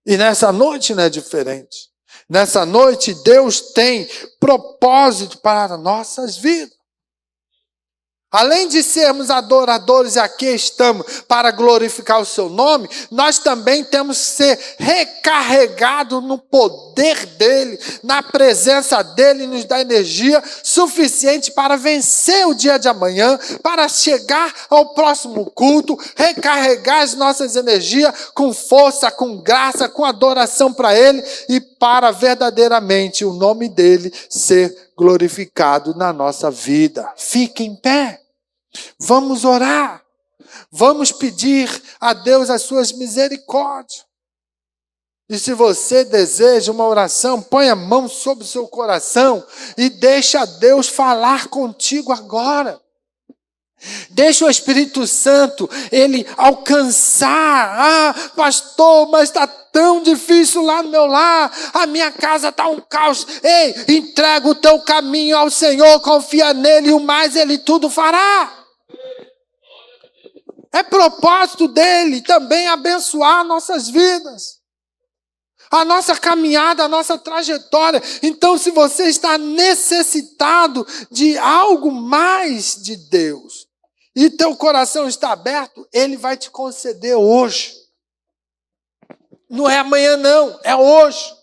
E nessa noite não é diferente. Nessa noite Deus tem propósito para as nossas vidas. Além de sermos adoradores, e aqui estamos para glorificar o seu nome, nós também temos que ser recarregados no poder dEle, na presença dEle, nos dá energia suficiente para vencer o dia de amanhã, para chegar ao próximo culto, recarregar as nossas energias com força, com graça, com adoração para Ele, e para verdadeiramente o nome dEle ser glorificado na nossa vida. Fique em pé. Vamos orar. Vamos pedir a Deus as suas misericórdias. E se você deseja uma oração, põe a mão sobre o seu coração e deixa Deus falar contigo agora. Deixa o Espírito Santo, ele alcançar. Pastor, mas está tão difícil lá no meu lar, a minha casa está um caos. Ei, entrega o teu caminho ao Senhor, confia nele, e o mais ele tudo fará. É propósito dele também abençoar nossas vidas, a nossa caminhada, a nossa trajetória. Então, se você está necessitado de algo mais de Deus, e teu coração está aberto, Ele vai te conceder hoje. Não é amanhã não, é hoje.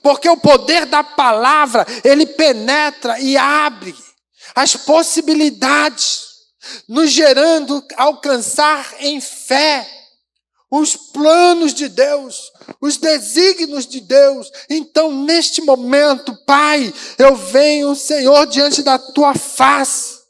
Porque o poder da palavra, ele penetra e abre as possibilidades, nos gerando alcançar em fé os planos de Deus, os desígnios de Deus. Então, neste momento, Pai, eu venho, Senhor, diante da Tua face,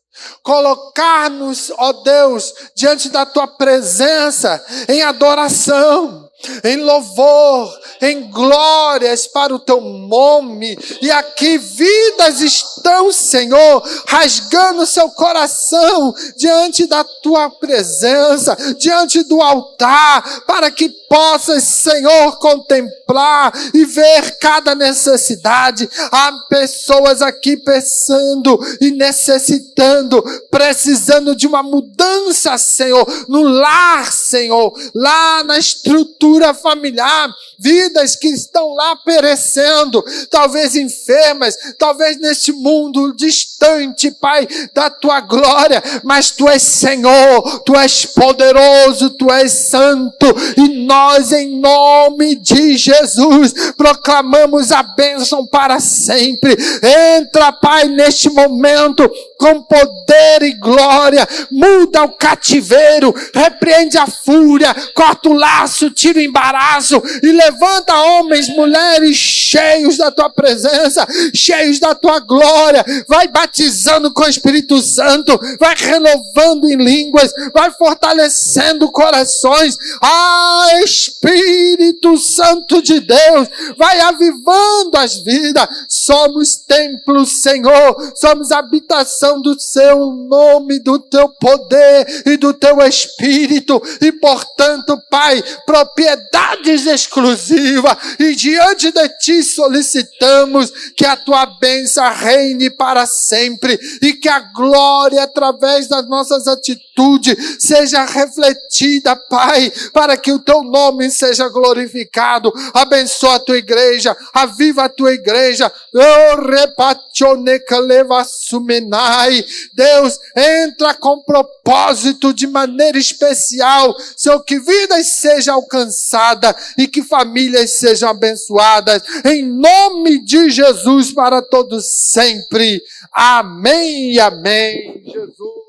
colocar-nos, ó Deus, diante da Tua presença, em adoração, em louvor, em glórias para o Teu nome. E aqui vidas estão, Senhor, rasgando seu coração diante da Tua presença, diante do altar, para que possas, Senhor, contemplar e ver cada necessidade. Há pessoas aqui pensando e necessitando, precisando de uma mudança, Senhor, no lar, Senhor, lá na estrutura familiar, vidas que estão lá perecendo, talvez enfermas, talvez neste mundo distante, Pai, da Tua glória, mas Tu és Senhor, Tu és poderoso, Tu és santo, e nós, em nome de Jesus, proclamamos a bênção para sempre. Entra, Pai, neste momento, com poder e glória, muda o cativeiro, repreende a fúria, corta o laço, tira o embaraço e levanta homens, mulheres cheios da Tua presença, cheios da Tua glória. Vai batizando com o Espírito Santo, vai renovando em línguas, vai fortalecendo corações. Espírito Santo de Deus, vai avivando as vidas. Somos templo, Senhor, somos habitação do Seu nome, do Teu poder e do Teu Espírito, e portanto, Pai, propriedades exclusivas, e diante de Ti solicitamos que a Tua bênção reine para sempre, e que a glória através das nossas atitudes seja refletida, Pai, para que o Teu nome seja glorificado. Abençoa a Tua igreja, aviva a Tua igreja. Deus, entra com propósito de maneira especial, Senhor, que vidas sejam alcançadas e que famílias sejam abençoadas, em nome de Jesus, para todos sempre. Amém e amém. Jesus.